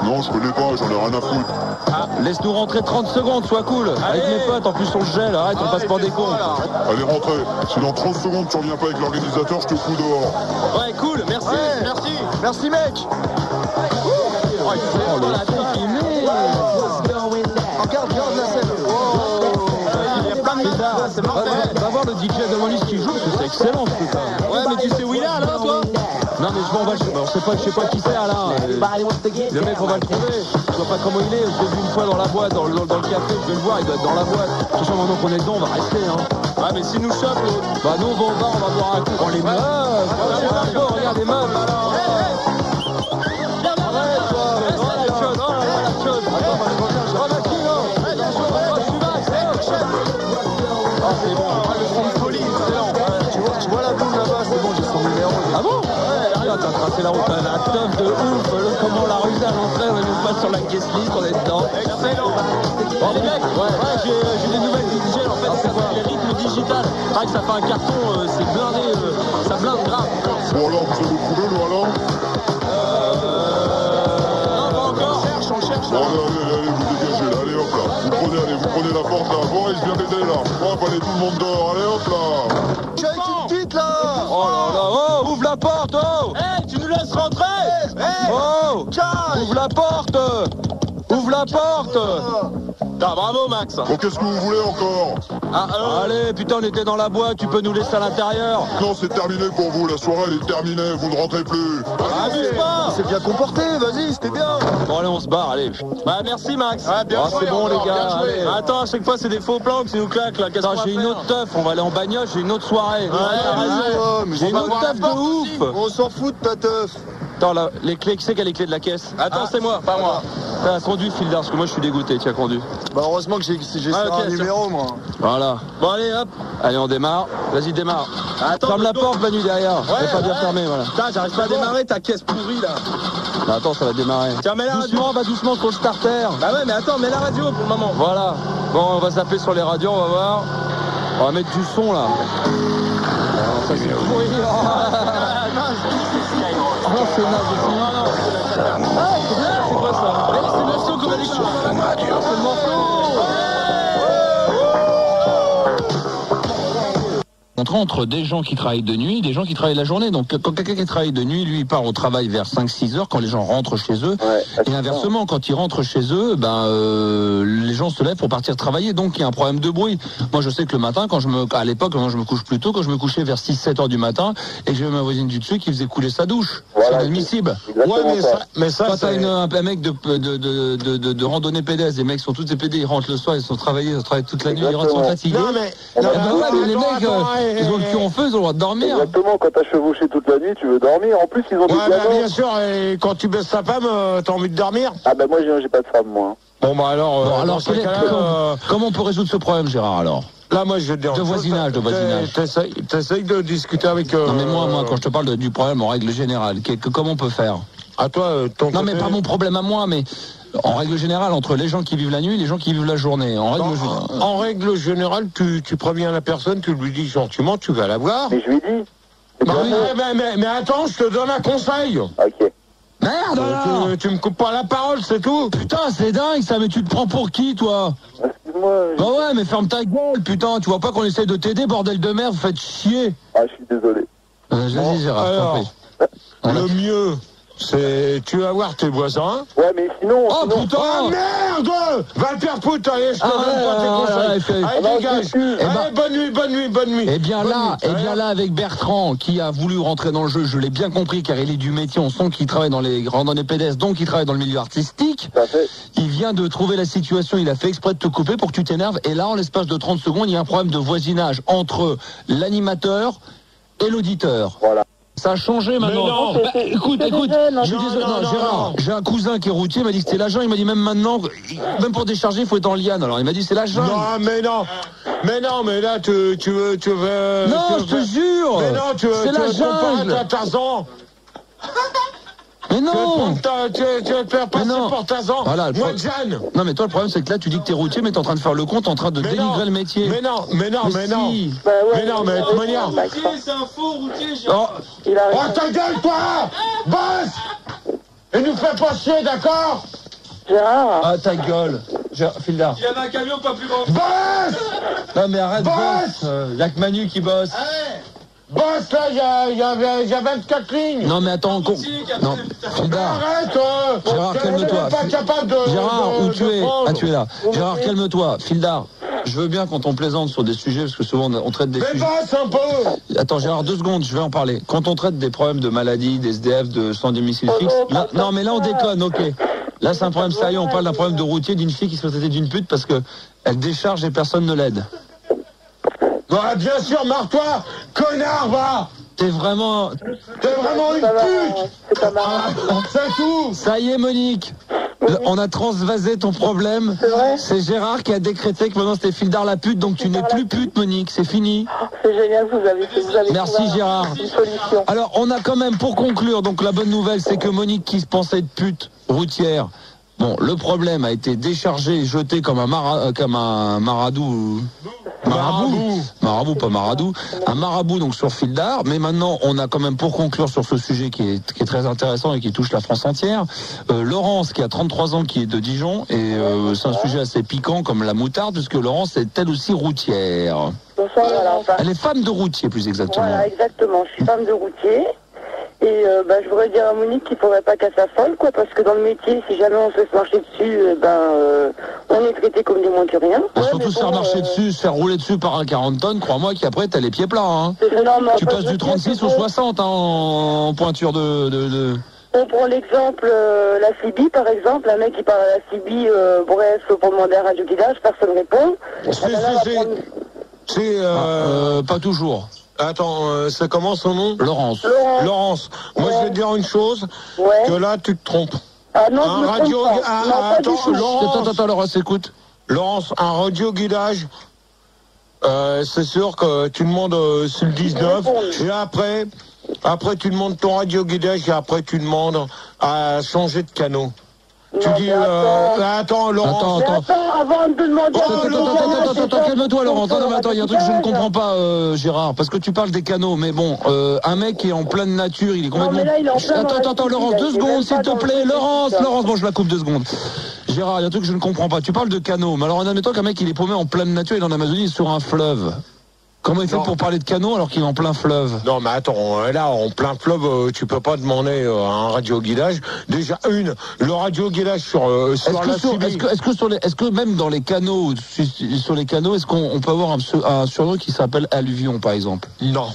Speaker 10: Non, je connais pas, j'en ai rien à foutre.
Speaker 1: Laisse-nous rentrer 30 secondes, sois cool. Avec mes potes, en plus on se gèle, arrête, on passe pas des cons.
Speaker 10: Allez, rentrez. Si dans 30 secondes tu reviens pas avec l'organisateur, je te fous dehors.
Speaker 5: Ouais, cool, merci, merci.
Speaker 6: Merci mec. Regarde la scène.
Speaker 5: Il y a plein de bizarres, c'est mortel.
Speaker 1: Va voir le DJ de Monis qui joue, parce que c'est excellent ce truc.
Speaker 5: Ouais, mais tu sais où il est Alain, toi?
Speaker 1: Non mais je sais pas qui c'est Alain. Le mec on va le trouver. Je vois pas comment il est. Je l'ai vu une fois dans la boîte, dans le café, je vais le voir, il doit être dans la boîte. De toute façon maintenant qu'on est dedans, on va rester hein.
Speaker 5: Ouais mais si nous chope l'autre.
Speaker 1: Bah nous on va au bar, on va boire un coup. Oh les meufs. Regarde les meufs. C'est bon. Le son de folie, excellent.
Speaker 6: Tu vois la boule là-bas, c'est bon, j'ai son numéro.
Speaker 1: Ah bon? Ouais, regarde, t'as tracé la route, t'as la teuf de ouf, comment la rue à l'entrée, on est même pas sur la guest list, on est dedans.
Speaker 5: Excellent.
Speaker 1: Bon, les mecs, j'ai des nouvelles du DJ, en fait, c'est les rythmes digital. C'est vrai que ça fait un carton, c'est blindé, ça blinde grave.
Speaker 10: Bon alors, vous avez trouvé le Alain?
Speaker 1: Non, pas encore.
Speaker 5: On cherche.
Speaker 10: Bon, allez, vous dégagez là, allez hop là. Vous prenez la porte là. Boris, viens m'aider là. Hop, allez, tout le monde dehors, allez hop là.
Speaker 6: Tu as une petite là.
Speaker 1: Oh là là, oh, ouvre la porte, oh.
Speaker 5: Hey, tu nous laisses rentrer. Hey.
Speaker 1: Oh, ouvre la porte. Ouvre la porte.
Speaker 5: Ah, bravo Max.
Speaker 10: Bon, qu'est-ce que vous voulez encore?
Speaker 1: Allez, putain, on était dans la boîte, tu peux nous laisser à l'intérieur.
Speaker 10: Non, c'est terminé pour vous, la soirée elle est terminée, vous ne rentrez plus.
Speaker 5: Abuse pas.
Speaker 6: C'est bien comporté, vas-y, c'était bien.
Speaker 1: Bon, allez, on se barre, allez.
Speaker 5: Bah merci Max.
Speaker 1: Bien joué, c'est bon les gars. Allez.
Speaker 5: Attends, à chaque fois c'est des faux plans que tu nous claques là. Qu'est-ce qu'on va
Speaker 1: J'ai une
Speaker 5: faire
Speaker 1: autre teuf, on va aller en bagnole, j'ai une autre soirée. J'ai une autre teuf de ouf.
Speaker 6: On s'en fout de ta teuf.
Speaker 1: Attends, là, les clés, qui c'est qui a les clés de la caisse?
Speaker 5: Attends, c'est moi, pas moi.
Speaker 1: T'as conduit, Fildar, parce que moi je suis dégoûté, tu as conduit.
Speaker 6: Bah heureusement que j'ai un numéro moi.
Speaker 1: Voilà.
Speaker 5: Bon allez hop.
Speaker 1: Allez, on démarre. Vas-y, démarre.
Speaker 5: Attends,
Speaker 1: ferme la porte, Manu, derrière.
Speaker 5: Ouais,
Speaker 1: pas bien fermé, voilà.
Speaker 5: Putain, j'arrive pas à démarrer ta caisse pourrie là.
Speaker 1: Bah, attends, ça va démarrer.
Speaker 5: Tiens, mets la radio.
Speaker 1: Doucement, va doucement sur le starter.
Speaker 5: Bah ouais, mais attends, mets la radio pour le moment.
Speaker 1: Voilà. Bon, on va zapper sur les radios, on va voir. On va mettre du son là. Alors, ça c'est pourri. Oh Non, c'est naze aussi. Ah, c'est quoi ça? C'est Nation comme élection. C'est le morceau. Entre des gens qui travaillent de nuit, des gens qui travaillent la journée. Donc quand quelqu'un qui travaille de nuit, lui, il part au travail vers 5-6 heures quand les gens rentrent chez eux. Et inversement, quand ils rentrent chez eux, les gens se lèvent pour partir travailler. Donc il y a un problème de bruit. Moi, je sais que le matin, à l'époque, je me couche plus tôt, quand je me couchais vers 6-7 heures du matin, et que j'avais ma voisine du dessus qui faisait couler sa douche. Voilà, c'est inadmissible.
Speaker 9: Ouais, mais ça,
Speaker 1: quand t'as un mec de randonnée pédestre, les mecs sont tous des PD, ils rentrent le soir, ils travaillent toute la nuit, ils rentrent, sont fatigués.
Speaker 9: Non, mais
Speaker 1: les mecs, ils ont le cul en feu, ils ont le droit de dormir.
Speaker 10: Exactement, quand t'as chevauché toute la nuit, tu veux dormir. En plus, ils ont des pianos.
Speaker 9: Bien sûr, et quand tu baisses ta femme, t'as envie de dormir?
Speaker 10: Ah bah moi, j'ai pas de femme, moi.
Speaker 9: Bon, bah alors
Speaker 1: comment on peut résoudre ce problème, Gérard, alors?
Speaker 9: Là, moi, je vais te dire.
Speaker 1: De voisinage.
Speaker 9: T'essayes de discuter avec.
Speaker 1: Non, mais moi, quand je te parle du problème en règle générale, comment on peut faire?
Speaker 9: À toi,
Speaker 1: non, mais pas mon problème à moi, mais en règle générale, entre les gens qui vivent la nuit et les gens qui vivent la journée.
Speaker 9: En règle générale, tu préviens la personne, tu lui dis gentiment, tu vas la voir.
Speaker 10: Mais je lui dis.
Speaker 9: Mais attends, je te donne un conseil.
Speaker 10: Ok.
Speaker 1: Merde alors
Speaker 9: tu me coupes pas la parole, c'est tout.
Speaker 1: Putain, c'est dingue ça, mais tu te prends pour qui, toi?
Speaker 10: Excuse-moi.
Speaker 1: Bah ouais, mais ferme ta gueule, putain. Tu vois pas qu'on essaye de t'aider, bordel de merde, vous faites chier.
Speaker 10: Ah, je suis désolé.
Speaker 1: Vas-y, Gérard,
Speaker 9: alors, le mieux, c'est tu vas voir tes voisins.
Speaker 10: Ouais, mais sinon.
Speaker 1: Oh putain!
Speaker 9: Oh merde! Va te faire foutre, allez, je te donne pas tes conseils. Allez, dégage. Allez, bonne nuit.
Speaker 1: Eh bien là, avec Bertrand, qui a voulu rentrer dans le jeu, je l'ai bien compris, car il est du métier, on sent qu'il travaille dans les randonnées pédestres, donc il travaille dans le milieu artistique. Il vient de trouver la situation, il a fait exprès de te couper pour que tu t'énerves, et là, en l'espace de 30 secondes, il y a un problème de voisinage entre l'animateur et l'auditeur.
Speaker 10: Voilà.
Speaker 1: Ça a changé maintenant. Écoute, Gérard, j'ai un cousin qui est routier, il m'a dit que c'était l'agent, il m'a dit même maintenant, même pour décharger, il faut être en liane. Alors il m'a dit c'est l'agent.
Speaker 9: Non, mais là tu veux.
Speaker 1: Non, je te jure.
Speaker 9: Mais non, c'est l'agent. À Tarzan.
Speaker 1: Mais non!
Speaker 9: Tu vas te faire passer pour Tarzan.
Speaker 1: Voilà,
Speaker 9: moi, Jeanne.
Speaker 1: Non, mais toi, le problème, c'est que là, tu dis que t'es routier, mais t'es en train de faire le compte, en train de délivrer le métier.
Speaker 9: Mais non. Mais de manière.
Speaker 7: C'est un faux routier,
Speaker 9: Oh, ta gueule, toi! Boss! Et nous fais pas chier, d'accord?
Speaker 2: Gérard.
Speaker 1: Ah, ta gueule. Fildar.
Speaker 7: Il y avait un camion pas plus grand.
Speaker 9: Boss!
Speaker 1: Non, mais arrête, boss! Y'a que Manu qui bosse.
Speaker 9: Boss, là, il y a 24 lignes.
Speaker 1: Non, mais attends, non, Fildar.
Speaker 9: Arrête,
Speaker 1: Gérard, calme-toi. Gérard, où tu es? Ah, tu es là. Gérard, calme-toi. Fildar, je veux bien quand on plaisante sur des sujets, parce que souvent on traite des sujets.
Speaker 9: Mais bosse un peu!
Speaker 1: Attends, Gérard, 2 secondes, je vais en parler. Quand on traite des problèmes de maladie, des SDF, de sans domicile fixe. Non, mais là, on déconne, ok. Là, c'est un problème sérieux. On parle d'un problème de routier, d'une fille qui se fait traiter d'une pute parce que elle décharge et personne ne l'aide.
Speaker 9: Bah, bien sûr, marre-toi, connard, va!
Speaker 1: T'es vraiment une
Speaker 9: pute!
Speaker 2: C'est pas marrant.
Speaker 9: C'est tout!
Speaker 1: Ça y est, Monique. On a transvasé ton problème.
Speaker 2: C'est vrai?
Speaker 1: C'est Gérard qui a décrété que maintenant c'était Fildar la pute, donc tu n'es plus pute, Monique, c'est fini.
Speaker 2: C'est génial, vous avez
Speaker 1: Merci Gérard.
Speaker 2: Une solution.
Speaker 1: Alors, on a quand même, pour conclure, donc la bonne nouvelle, c'est que Monique, qui se pensait être pute routière, bon, le problème a été déchargé et jeté comme un marabout, pas maradou, un marabout donc sur Fildar. Mais maintenant, on a quand même, pour conclure sur ce sujet qui est très intéressant et qui touche la France entière, Laurence qui a 33 ans, qui est de Dijon, et c'est un sujet assez piquant comme la moutarde, puisque Laurence est elle aussi routière.
Speaker 2: Bonsoir,
Speaker 1: elle est femme de routier, plus exactement.
Speaker 2: Voilà, exactement. Je suis femme de routier. Et je voudrais dire à Monique qu'il ne faudrait pas qu'elle s'affole, quoi, parce que dans le métier, si jamais on se fait marcher dessus, on est traité comme des moins que rien.
Speaker 1: Surtout se faire marcher dessus, se faire rouler dessus par un 40 tonnes, crois-moi qu'après t'as les pieds plats. Hein. Tu passes du 36 au 60 en pointure de...
Speaker 2: On prend l'exemple, la CIBI par exemple, un mec qui parle à la CIBI, bref, pour demander un radio-guidage, personne répond.
Speaker 1: Pas toujours.
Speaker 9: Attends, c'est comment son nom?
Speaker 1: Laurence.
Speaker 9: Moi, je vais te dire une chose, que là, tu te trompes.
Speaker 2: Ah non, je me trompe pas.
Speaker 9: Attends,
Speaker 1: Laurence, écoute.
Speaker 9: Laurence, un radio-guidage, c'est sûr que tu demandes sur le 19, et après tu demandes ton radio-guidage, et après tu demandes à changer de canot. Tu dis, attends, Laurent.
Speaker 2: Attends, avant de demander...
Speaker 1: Attends, calme-toi, Laurent. Attends, il y a un truc que je ne comprends pas, Gérard, parce que tu parles des canaux, mais bon, un mec qui est en pleine nature, il est complètement...
Speaker 2: Non, mais là, il est en plein...
Speaker 1: Attends, Laurence, 2 secondes, s'il te plaît. Laurence, bon, je la coupe 2 secondes. Gérard, il y a un truc que je ne comprends pas. Tu parles de canaux, mais alors en admettant qu'un mec, il est paumé en pleine nature, il est en Amazonie, sur un fleuve. Comment il fait pour parler de canaux alors qu'il est en plein fleuve?
Speaker 9: Non, mais attends, là, en plein fleuve, tu peux pas demander un radioguidage. Déjà, le radioguidage sur la Sibie.
Speaker 1: Est-ce que même dans les canaux, sur les canaux, est-ce qu'on peut avoir un surnom qui s'appelle alluvion, par exemple?
Speaker 9: Non,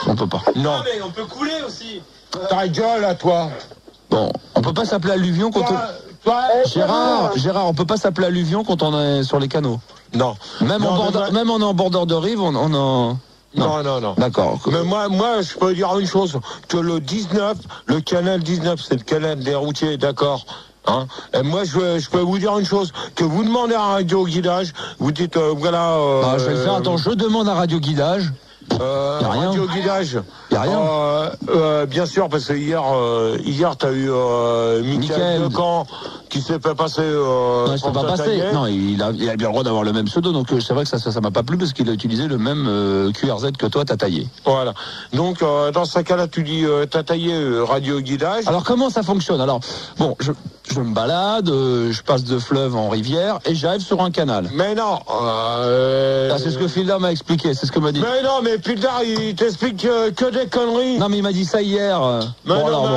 Speaker 1: on peut pas.
Speaker 9: Non,
Speaker 7: mais on peut couler aussi.
Speaker 9: Ta gueule à toi.
Speaker 1: Bon, on peut pas s'appeler alluvion quand Gérard, on peut pas s'appeler alluvion quand on est sur les canaux.
Speaker 9: Non.
Speaker 1: Même en bordeur de rive, on en...
Speaker 9: Non.
Speaker 1: D'accord.
Speaker 9: Mais moi, je peux dire une chose, que le 19, le canal 19, c'est le canal des routiers, d'accord. Hein, et moi, je peux vous dire une chose, que vous demandez un radioguidage, vous dites, voilà...
Speaker 1: je vais le faire, attends, je demande un radioguidage.
Speaker 9: Radio-guidage.
Speaker 1: Y a rien.
Speaker 9: Bien sûr, parce que hier t'as eu Michael Decamp qui s'est fait passer.
Speaker 1: Non, il s'est pas passé. Non, il a bien le droit d'avoir le même pseudo, donc c'est vrai que ça m'a pas plu parce qu'il a utilisé le même QRZ que toi, t'as taillé.
Speaker 9: Voilà. Donc dans ce cas-là, tu dis t'as taillé radio-guidage.
Speaker 1: Alors comment ça fonctionne? Alors bon, je me balade, je passe de fleuve en rivière et j'arrive sur un canal.
Speaker 9: Mais non.
Speaker 1: C'est ce que Filda m'a expliqué, c'est ce que m'a dit.
Speaker 9: Mais non, mais Filda, il t'explique que des conneries.
Speaker 1: Non, mais il m'a dit ça hier.
Speaker 9: Mais
Speaker 1: bon,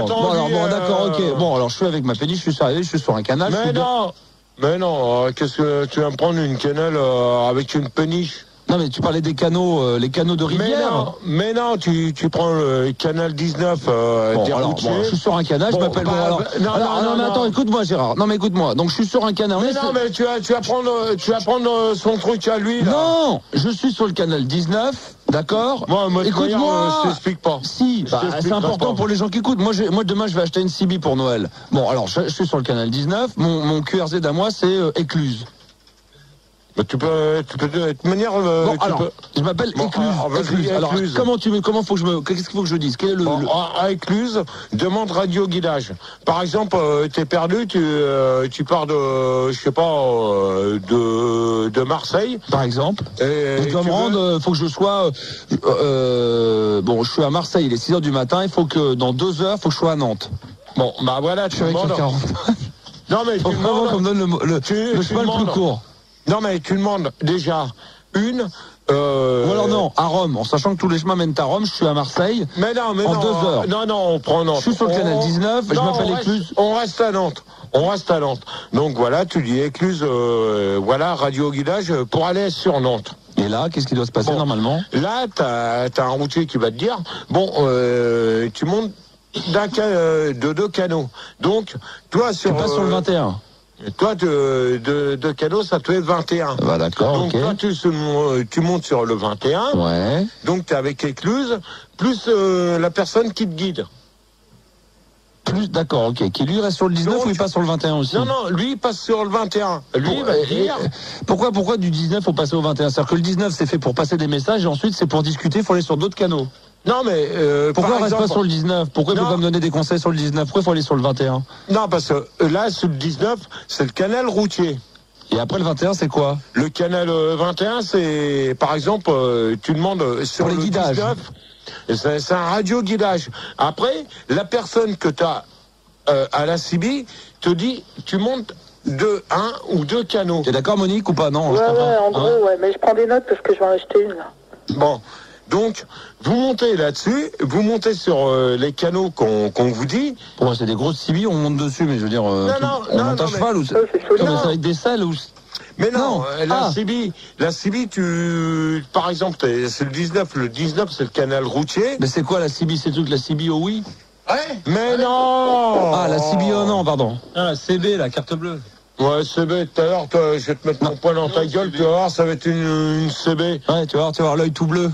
Speaker 1: d'accord, ok. Bon, alors je suis avec ma péniche, je suis arrivé, je suis sur un canal.
Speaker 9: Mais non, qu'est-ce que tu vas me prendre une canal avec une péniche?
Speaker 1: Non, mais tu parlais des canaux, les canaux de rivière.
Speaker 9: Mais non, tu prends le canal 19 des routiers.
Speaker 1: Je suis sur un canal, je m'appelle... Non, mais attends, écoute-moi, Gérard. Non, mais écoute-moi. Donc, je suis sur un canal.
Speaker 9: Mais tu vas prendre son truc à lui, là.
Speaker 1: Non, je suis sur le canal 19, d'accord.
Speaker 9: Moi, écoute-moi. Je t'explique pas.
Speaker 1: Si, c'est important pour les gens qui écoutent. Moi, demain, je vais acheter une Sibie pour Noël. Bon, alors, je suis sur le canal 19. Mon QRZ à moi, c'est Écluse.
Speaker 9: Mais tu peux de toute manière.
Speaker 1: Je m'appelle Écluse. Alors, comment faut que qu'est-ce qu'il faut que je dise? Quel est
Speaker 9: à Écluse, demande radioguidage. Par exemple, t'es perdu, tu pars de, je sais pas, de Marseille.
Speaker 1: Par exemple. Et je dois me rendre, faut que je sois, je suis à Marseille, il est 6h du matin, il faut que dans 2 heures, faut que je sois à Nantes.
Speaker 9: Bon, voilà, tu
Speaker 1: avec 40. Non, mais faut vraiment qu'on me donne le chemin le plus court.
Speaker 9: Non, mais tu demandes déjà ou
Speaker 1: alors non, à Rome, en sachant que tous les chemins mènent à Rome, je suis à Marseille.
Speaker 9: Mais non, en
Speaker 1: 2 heures.
Speaker 9: Non, on prend Nantes.
Speaker 1: Je suis sur le canal 19, je m'appelle Écluse.
Speaker 9: On reste à Nantes. Donc voilà, tu dis Écluse, radio-guidage pour aller sur Nantes.
Speaker 1: Et là, qu'est-ce qui doit se passer normalement?
Speaker 9: Là, t'as un routier qui va te dire, tu montes de 2 canaux. Donc, toi
Speaker 1: tu passes sur le 21.
Speaker 9: Toi, de canaux, ça te fait 21.
Speaker 1: Bah d'accord,
Speaker 9: donc toi, tu montes sur le 21.
Speaker 1: Ouais.
Speaker 9: Donc t'es avec Écluse, plus la personne qui te guide.
Speaker 1: D'accord, ok. Qui lui reste sur le 19 ou il passe sur le 21 aussi?
Speaker 9: Non, lui il passe sur le 21. Lui il va te dire...
Speaker 1: Pourquoi du 19 faut passer au 21? C'est-à-dire que le 19 c'est fait pour passer des messages et ensuite c'est pour discuter, il faut aller sur d'autres canaux.
Speaker 9: Non mais
Speaker 1: pourquoi on reste pas sur le 19? Pourquoi il faut pas me donner des conseils sur le 19? Pourquoi il faut aller sur le 21?
Speaker 9: Non, parce que là sur le 19 c'est le canal routier.
Speaker 1: Et après le 21 c'est quoi?
Speaker 9: Le canal 21 c'est par exemple tu demandes sur le 19, c'est un radio-guidage. Après la personne que tu as à la Sibie te dit tu montes un ou 2 canaux.
Speaker 1: T'es d'accord Monique ou pas? Non.
Speaker 2: Ouais, en gros, mais je prends des notes parce que je vais en acheter une là.
Speaker 9: Bon. Donc, vous montez là-dessus, vous montez sur les canaux qu'on vous dit.
Speaker 1: Pour moi, c'est des grosses Sibie, on monte dessus, mais je veux dire, on monte à cheval ou c'est avec des selles ou...
Speaker 9: Mais non, la Sibie, par exemple, c'est le 19. Le 19, c'est le canal routier.
Speaker 1: Mais c'est quoi la Sibie? C'est tout que la Sibie au oui?
Speaker 9: Ouais. Mais non.
Speaker 1: Ah, la Sibie au non, pardon.
Speaker 7: Ah, la CB, la carte bleue.
Speaker 9: Ouais, CB, tout à l'heure, je vais te mettre mon poing dans ta gueule, tu vas voir, ça va être une CB.
Speaker 1: Ouais, tu vas voir l'œil tout bleu.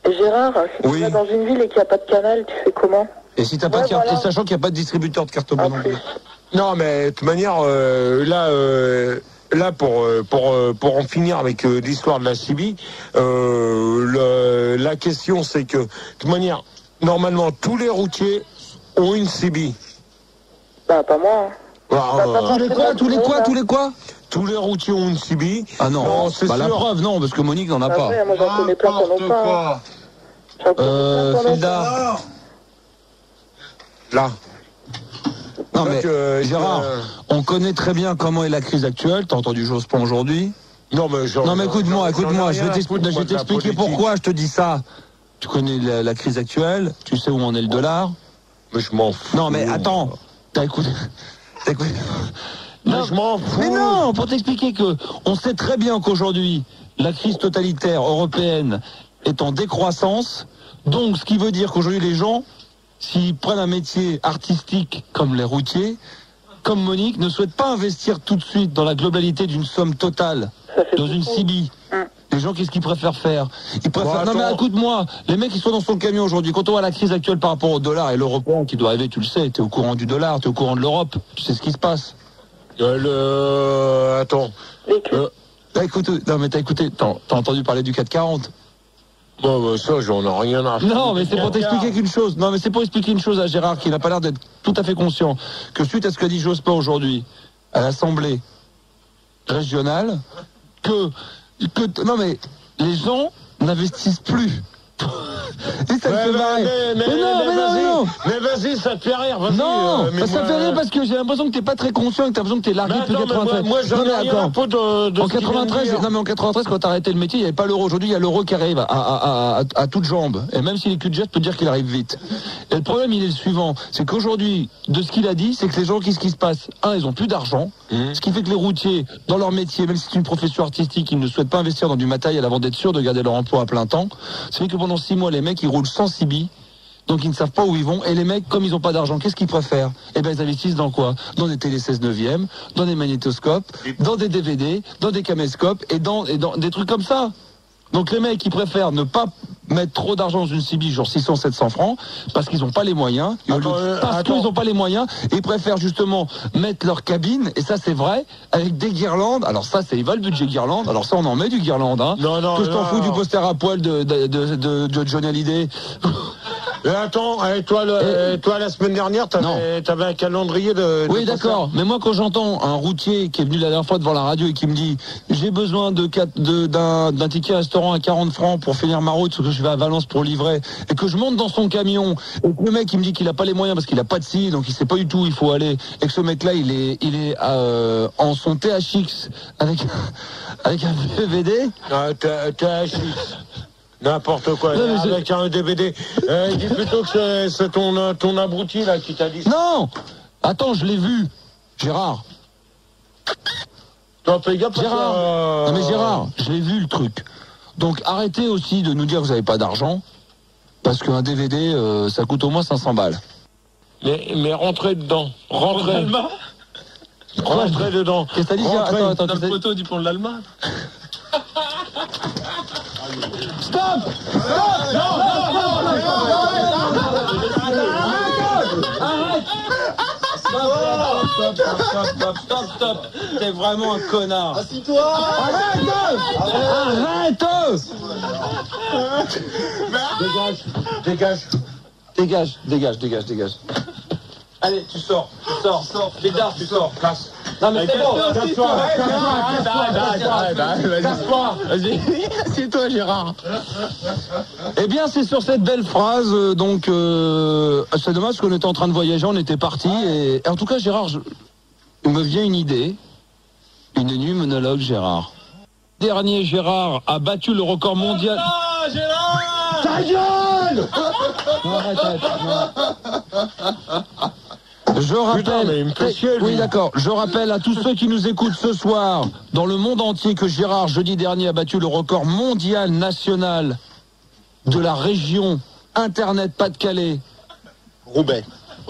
Speaker 2: Et Gérard, si tu vas dans une ville et qu'il n'y a pas de canal, tu fais comment?
Speaker 1: Et si t'as pas de carte, sachant qu'il n'y a pas de distributeur de carte bleue non plus.
Speaker 9: Non, mais de toute manière, là pour en finir avec l'histoire de la Sibie, la question c'est que, de toute manière, normalement, tous les routiers ont une Sibie.
Speaker 2: Bah, pas moi.
Speaker 9: Tous les routiers ont une CB.
Speaker 1: Ah non, c'est la preuve, non, parce que Monique n'en a pas.
Speaker 2: Moi, j'en connais plein qui n'en ont pas.
Speaker 1: Felda.
Speaker 9: Là.
Speaker 1: Non mais Gérard, on connaît très bien comment est la crise actuelle. T'as entendu Jospin aujourd'hui? Non mais écoute-moi, je vais t'expliquer pourquoi je te dis ça. Tu connais la crise actuelle, tu sais où en est le dollar.
Speaker 9: Mais je m'en fous.
Speaker 1: Non mais attends, t'as écouté.
Speaker 9: Non, je m'en fous.
Speaker 1: Mais non, pour t'expliquer que on sait très bien qu'aujourd'hui la crise totalitaire européenne est en décroissance. Donc ce qui veut dire qu'aujourd'hui les gens, s'ils prennent un métier artistique comme les routiers, comme Monique, ne souhaitent pas investir tout de suite dans la globalité d'une somme totale, dans une CB. Les gens, qu'est-ce qu'ils préfèrent faire? Ils préfèrent... non mais écoute-moi, les mecs qui sont dans son camion aujourd'hui, quand on voit la crise actuelle par rapport au dollar et l'euro qui doit arriver, tu le sais, t'es au courant du dollar, t'es au courant de l'Europe, tu sais ce qui se passe.
Speaker 9: Attends.
Speaker 1: T'as entendu parler du 440?
Speaker 9: Bon, ça, j'en ai rien à faire.
Speaker 1: Non, mais c'est pour t'expliquer qu'une chose. Non, mais c'est pour expliquer une chose à Gérard, qui n'a pas l'air d'être tout à fait conscient, que suite à ce que dit Jospin aujourd'hui, à l'Assemblée régionale, non mais, les gens n'investissent plus. Et ça me fait marrer.
Speaker 9: Mais vas-y, ça te fait rire.
Speaker 1: Non, ça fait rire parce que j'ai l'impression que t'es pas très conscient, que t'as l'impression que t'es largué depuis 93.
Speaker 9: Moi, j'en ai rien à foutre de
Speaker 1: en 93, en 93, quand t'as arrêté le métier, il n'y avait pas l'euro. Aujourd'hui, il y a l'euro qui arrive à toutes jambes. Et même s'il est cul de jet, peut dire qu'il arrive vite. Et le problème, il est le suivant. C'est qu'aujourd'hui, de ce qu'il a dit, c'est que les gens, qu'est-ce qui se passe? Ils ont plus d'argent. Ce qui fait que les routiers, dans leur métier, même si c'est une profession artistique, ils ne souhaitent pas investir dans du matériel avant d'être sûrs de garder leur emploi à plein temps. C'est que pendant 6 mois, les mecs, ils roulent sans CB. Donc ils ne savent pas où ils vont. Et les mecs, comme ils n'ont pas d'argent, qu'est-ce qu'ils préfèrent? Ils investissent dans quoi? Dans des télé 16/9, dans des magnétoscopes, dans des DVD, dans des caméscopes et dans des trucs comme ça. Donc les mecs, ils préfèrent ne pas mettre trop d'argent dans une CB, genre 600, 700 francs, parce qu'ils n'ont pas les moyens. Parce qu'ils n'ont pas les moyens, ils préfèrent justement mettre leur cabine, et ça c'est vrai, avec des guirlandes. Alors ça, il va le budget guirlande. Alors ça, on en met du guirlande, hein.
Speaker 9: Non.
Speaker 1: Que je t'en fous du poster à poil de Johnny Hallyday.
Speaker 9: Attends, toi la semaine dernière, t'avais un calendrier de
Speaker 1: oui, d'accord. Mais moi, quand j'entends un routier qui est venu la dernière fois devant la radio et qui me dit j'ai besoin d'un ticket restaurant à 40 francs pour finir ma route, parce que je vais à Valence pour livrer, et que je monte dans son camion, et que le mec il me dit qu'il a pas les moyens parce qu'il a pas de scie, donc il sait pas du tout où il faut aller, et que ce mec-là il est en son THX avec un DVD.
Speaker 9: THX. N'importe quoi, non, avec un DVD. Il dit plutôt que c'est ton abruti là qui t'a dit ça.
Speaker 1: Non. Attends, je l'ai vu, Gérard.
Speaker 9: Non, fais gaffe,
Speaker 1: Gérard. Non mais Gérard, je l'ai vu le truc. Donc arrêtez aussi de nous dire que vous n'avez pas d'argent, parce qu'un DVD, ça coûte au moins 500 balles.
Speaker 9: Mais rentrez dedans. Rentrez dedans.
Speaker 1: Qu'est-ce que t'as dit? Attends,
Speaker 7: la photo du pont de l'Allemagne.
Speaker 1: Stop! Stop! T'es vraiment un connard.
Speaker 11: Assis-toi!
Speaker 1: Arrête! Dégage. Allez, tu sors. Bédard, tu sors. Casse. Non mais c'est bon. Casse-toi.
Speaker 5: Vas-y. C'est toi, Gérard.
Speaker 1: Eh bien, c'est sur cette belle phrase, c'est dommage qu'on était en train de voyager, on était partis, et en tout cas, Gérard, il me vient une idée, une nuit monologue, Gérard. Dernier, Gérard a battu le record mondial.
Speaker 11: Gérard
Speaker 1: Ta gueule! Non, arrête. Je rappelle, oui d'accord, je rappelle à tous ceux qui nous écoutent ce soir, dans le monde entier, que Gérard, jeudi dernier, a battu le record mondial national de la région Internet Pas-de-Calais.
Speaker 5: Roubaix.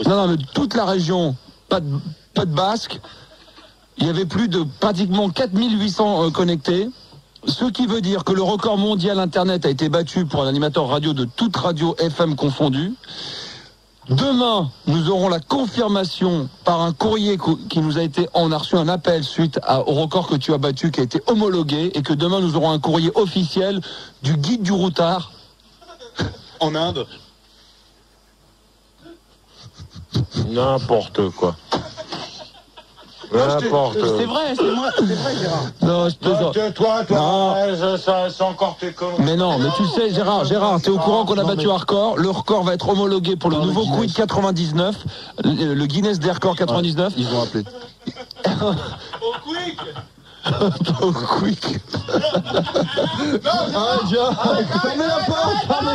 Speaker 1: Non, mais toute la région, pas de Basque. Il y avait plus de pratiquement 4800 connectés. Ce qui veut dire que le record mondial Internet a été battu pour un animateur radio de toute radio FM confondue. Demain, nous aurons la confirmation par un courrier qui nous a été... On a reçu un appel suite au record que tu as battu, qui a été homologué, et que demain, nous aurons un courrier officiel du guide du routard.
Speaker 5: En Inde.
Speaker 9: N'importe quoi. N'importe.
Speaker 5: C'est vrai, c'est vrai, Gérard.
Speaker 1: Non, je plaisante.
Speaker 9: Toi, c'est encore tes conneries.
Speaker 1: Mais non, mais tu sais, Gérard, t'es au courant qu'on a battu un record. Le record va être homologué pour le nouveau Quid 99, le Guinness des records 99.
Speaker 6: Ils vont appeler.
Speaker 9: Au quick.
Speaker 1: Au quick.
Speaker 6: Fermez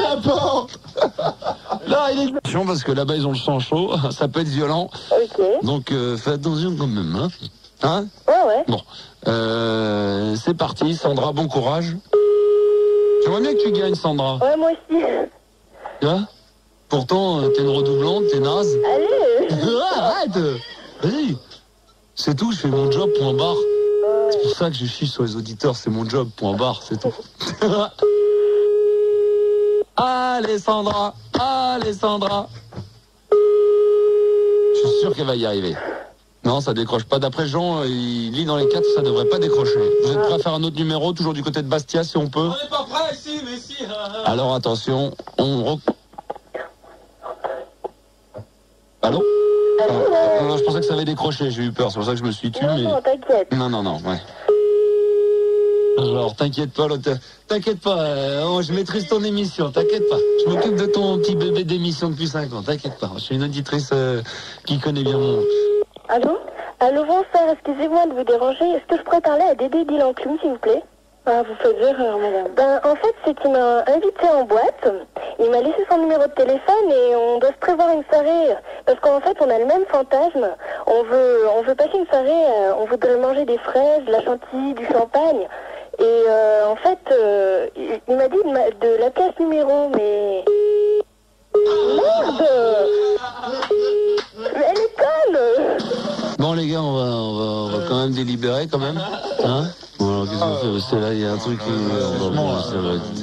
Speaker 6: la porte.
Speaker 1: Là, il est attention parce que là-bas ils ont le sang chaud, ça peut être violent.
Speaker 2: Ok.
Speaker 1: Donc fais attention quand même, hein. Hein?
Speaker 2: Ouais.
Speaker 1: Bon, c'est parti, Sandra, bon courage. J'aimerais bien que tu gagnes, Sandra.
Speaker 2: Ouais, moi aussi.
Speaker 1: Tu vois? Pourtant, t'es une redoublante, t'es naze.
Speaker 2: Allez.
Speaker 1: Arrête. Vas-y. C'est tout, je fais mon job, point barre. C'est pour ça que je chie sur les auditeurs, c'est mon job, point barre, c'est tout. Allez Sandra. Je suis sûr qu'elle va y arriver. Non, ça décroche pas. D'après Jean, il lit dans les 4, ça devrait pas décrocher. Vous êtes prêts à faire un autre numéro, toujours du côté de Bastia, si on peut?
Speaker 9: On n'est pas prêts, si, mais si.
Speaker 1: Alors attention, Allô? Non, je pensais que ça avait décroché, j'ai eu peur, c'est pour ça que je me suis tué.
Speaker 2: Non, t'inquiète.
Speaker 1: Non, ouais. Alors, t'inquiète pas, je maîtrise ton émission, t'inquiète pas. Je m'occupe de ton petit bébé d'émission depuis 5 ans, t'inquiète pas. Je suis une auditrice qui connaît bien mon...
Speaker 2: Allô, bonsoir, excusez-moi de vous déranger. Est-ce que je pourrais parler à Dédé Dylan-Clume, s'il vous plaît? Ah, vous faites erreur, madame. En fait, c'est qu'il m'a invité en boîte. Il m'a laissé son numéro de téléphone et on doit se prévoir une soirée. Parce qu'en fait, on a le même fantasme. On veut passer une soirée, on voudrait manger des fraises, de la chantilly, du champagne. Et en fait, il m'a dit de l'appeler à ce numéro, mais... Merde! Mais elle est conne!
Speaker 1: Bon les gars, on va quand même délibérer quand même, hein? Bon alors qu'est-ce qu'on fait? Parce que là il y a un truc qui...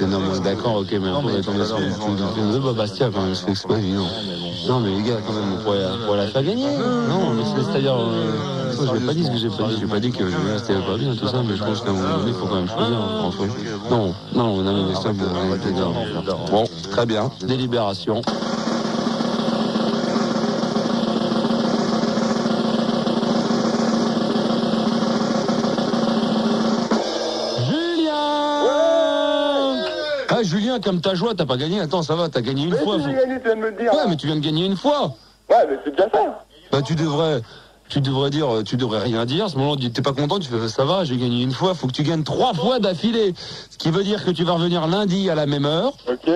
Speaker 1: Non, d'accord, ok, mais on va tomber sur le Bastia quand même, c'est pas évident. Non mais les gars, quand même, on pourrait la faire gagner. Non, mais c'est-à-dire... je l'ai pas dit ce que j'ai pas dit. J'ai pas dit que c'était pas bien tout ça, mais je pense qu'à un moment donné, il faut quand même choisir entre eux. Non, mais stop. Bon, très bien. Délibération. Julien, comme ta joie, t'as pas gagné. Attends, ça va, t'as gagné une fois.
Speaker 3: J'ai gagné, tu viens de me le dire.
Speaker 1: Ouais, mais tu viens de gagner une fois.
Speaker 3: Ouais, mais c'est déjà ça.
Speaker 1: Bah, tu devrais rien dire. À ce moment-là, t'es pas content, tu fais ça va, j'ai gagné une fois. Faut que tu gagnes 3 fois d'affilée. Ce qui veut dire que tu vas revenir lundi à la même heure.
Speaker 3: Ok.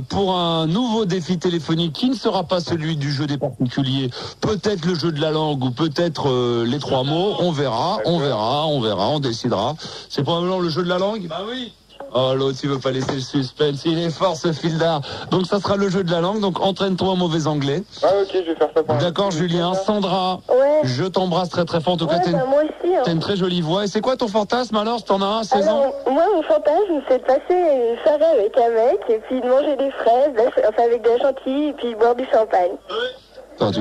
Speaker 1: Pour un nouveau défi téléphonique qui ne sera pas celui du jeu des particuliers. Peut-être le jeu de la langue ou peut-être les 3 mots. On verra, on décidera. C'est probablement le jeu de la langue?
Speaker 9: Bah oui.
Speaker 1: Oh, l'autre, il veut pas laisser le suspense. Il est fort, ce Fildar. Donc, ça sera le jeu de la langue. Donc, entraîne-toi en mauvais anglais.
Speaker 3: Ah, ok, je vais faire ça.
Speaker 1: D'accord, Julien. Sandra.
Speaker 2: Ouais.
Speaker 1: Je t'embrasse très, très fort. En tout cas,
Speaker 2: moi aussi.
Speaker 1: t'as une très jolie voix. Et c'est quoi ton fantasme, alors, si t'en as un, 16 ans?
Speaker 2: Moi, mon fantasme, c'est de passer une soirée avec un mec et puis de manger des fraises, avec de la chantilly et puis boire du champagne.
Speaker 1: Attends,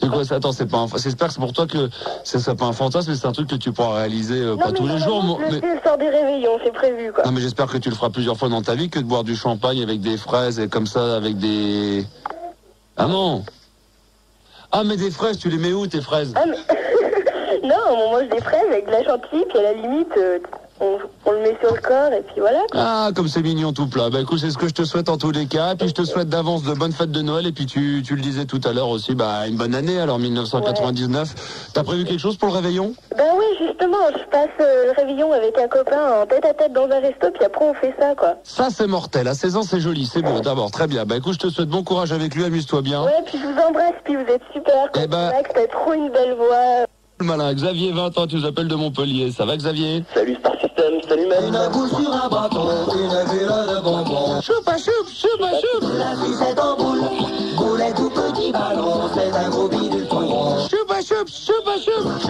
Speaker 1: c'est quoi ça? Attends, j'espère que c'est pour toi que c'est pas un fantasme, mais c'est un truc que tu pourras réaliser pas tous les jours.
Speaker 2: Le sort des réveillons, c'est prévu, quoi.
Speaker 1: Non, mais j'espère que tu le feras plusieurs fois dans ta vie que de boire du champagne avec des fraises et comme ça, avec des... Ah non! Ah, mais des fraises, tu les mets où, tes fraises?
Speaker 2: Ah, mais... Non, on mange des fraises avec de la chantilly, puis à la limite, on le met sur le corps, et puis voilà.
Speaker 1: Ah, comme c'est mignon tout plat. Bah écoute, c'est ce que je te souhaite en tous les cas. Et puis je te souhaite d'avance de bonnes fêtes de Noël. Et puis tu le disais tout à l'heure aussi, une bonne année, alors 1999. Ouais. T'as prévu quelque chose pour le réveillon?
Speaker 2: Ben oui, justement, je passe le réveillon avec un copain en tête-à-tête dans un resto, puis après on fait ça, quoi.
Speaker 1: Ça, c'est mortel. À 16 ans, c'est joli, c'est beau. D'abord, très bien. Bah écoute, je te souhaite bon courage avec lui, amuse-toi bien.
Speaker 2: Ouais, puis je vous embrasse, puis vous êtes super.
Speaker 1: Eh ben...
Speaker 2: T'as trop une belle voix.
Speaker 1: Malin, Xavier, 20 ans, tu nous appelles de Montpellier. Ça va, Xavier?
Speaker 11: Salut Star System, salut man.
Speaker 12: Une couche sur un bâton, une bulle de bonbons.
Speaker 1: Choupa choup.
Speaker 12: La sucette en boule, boulet tout petit ballon, c'est un gros bidule tout rond.
Speaker 1: Choupa choup.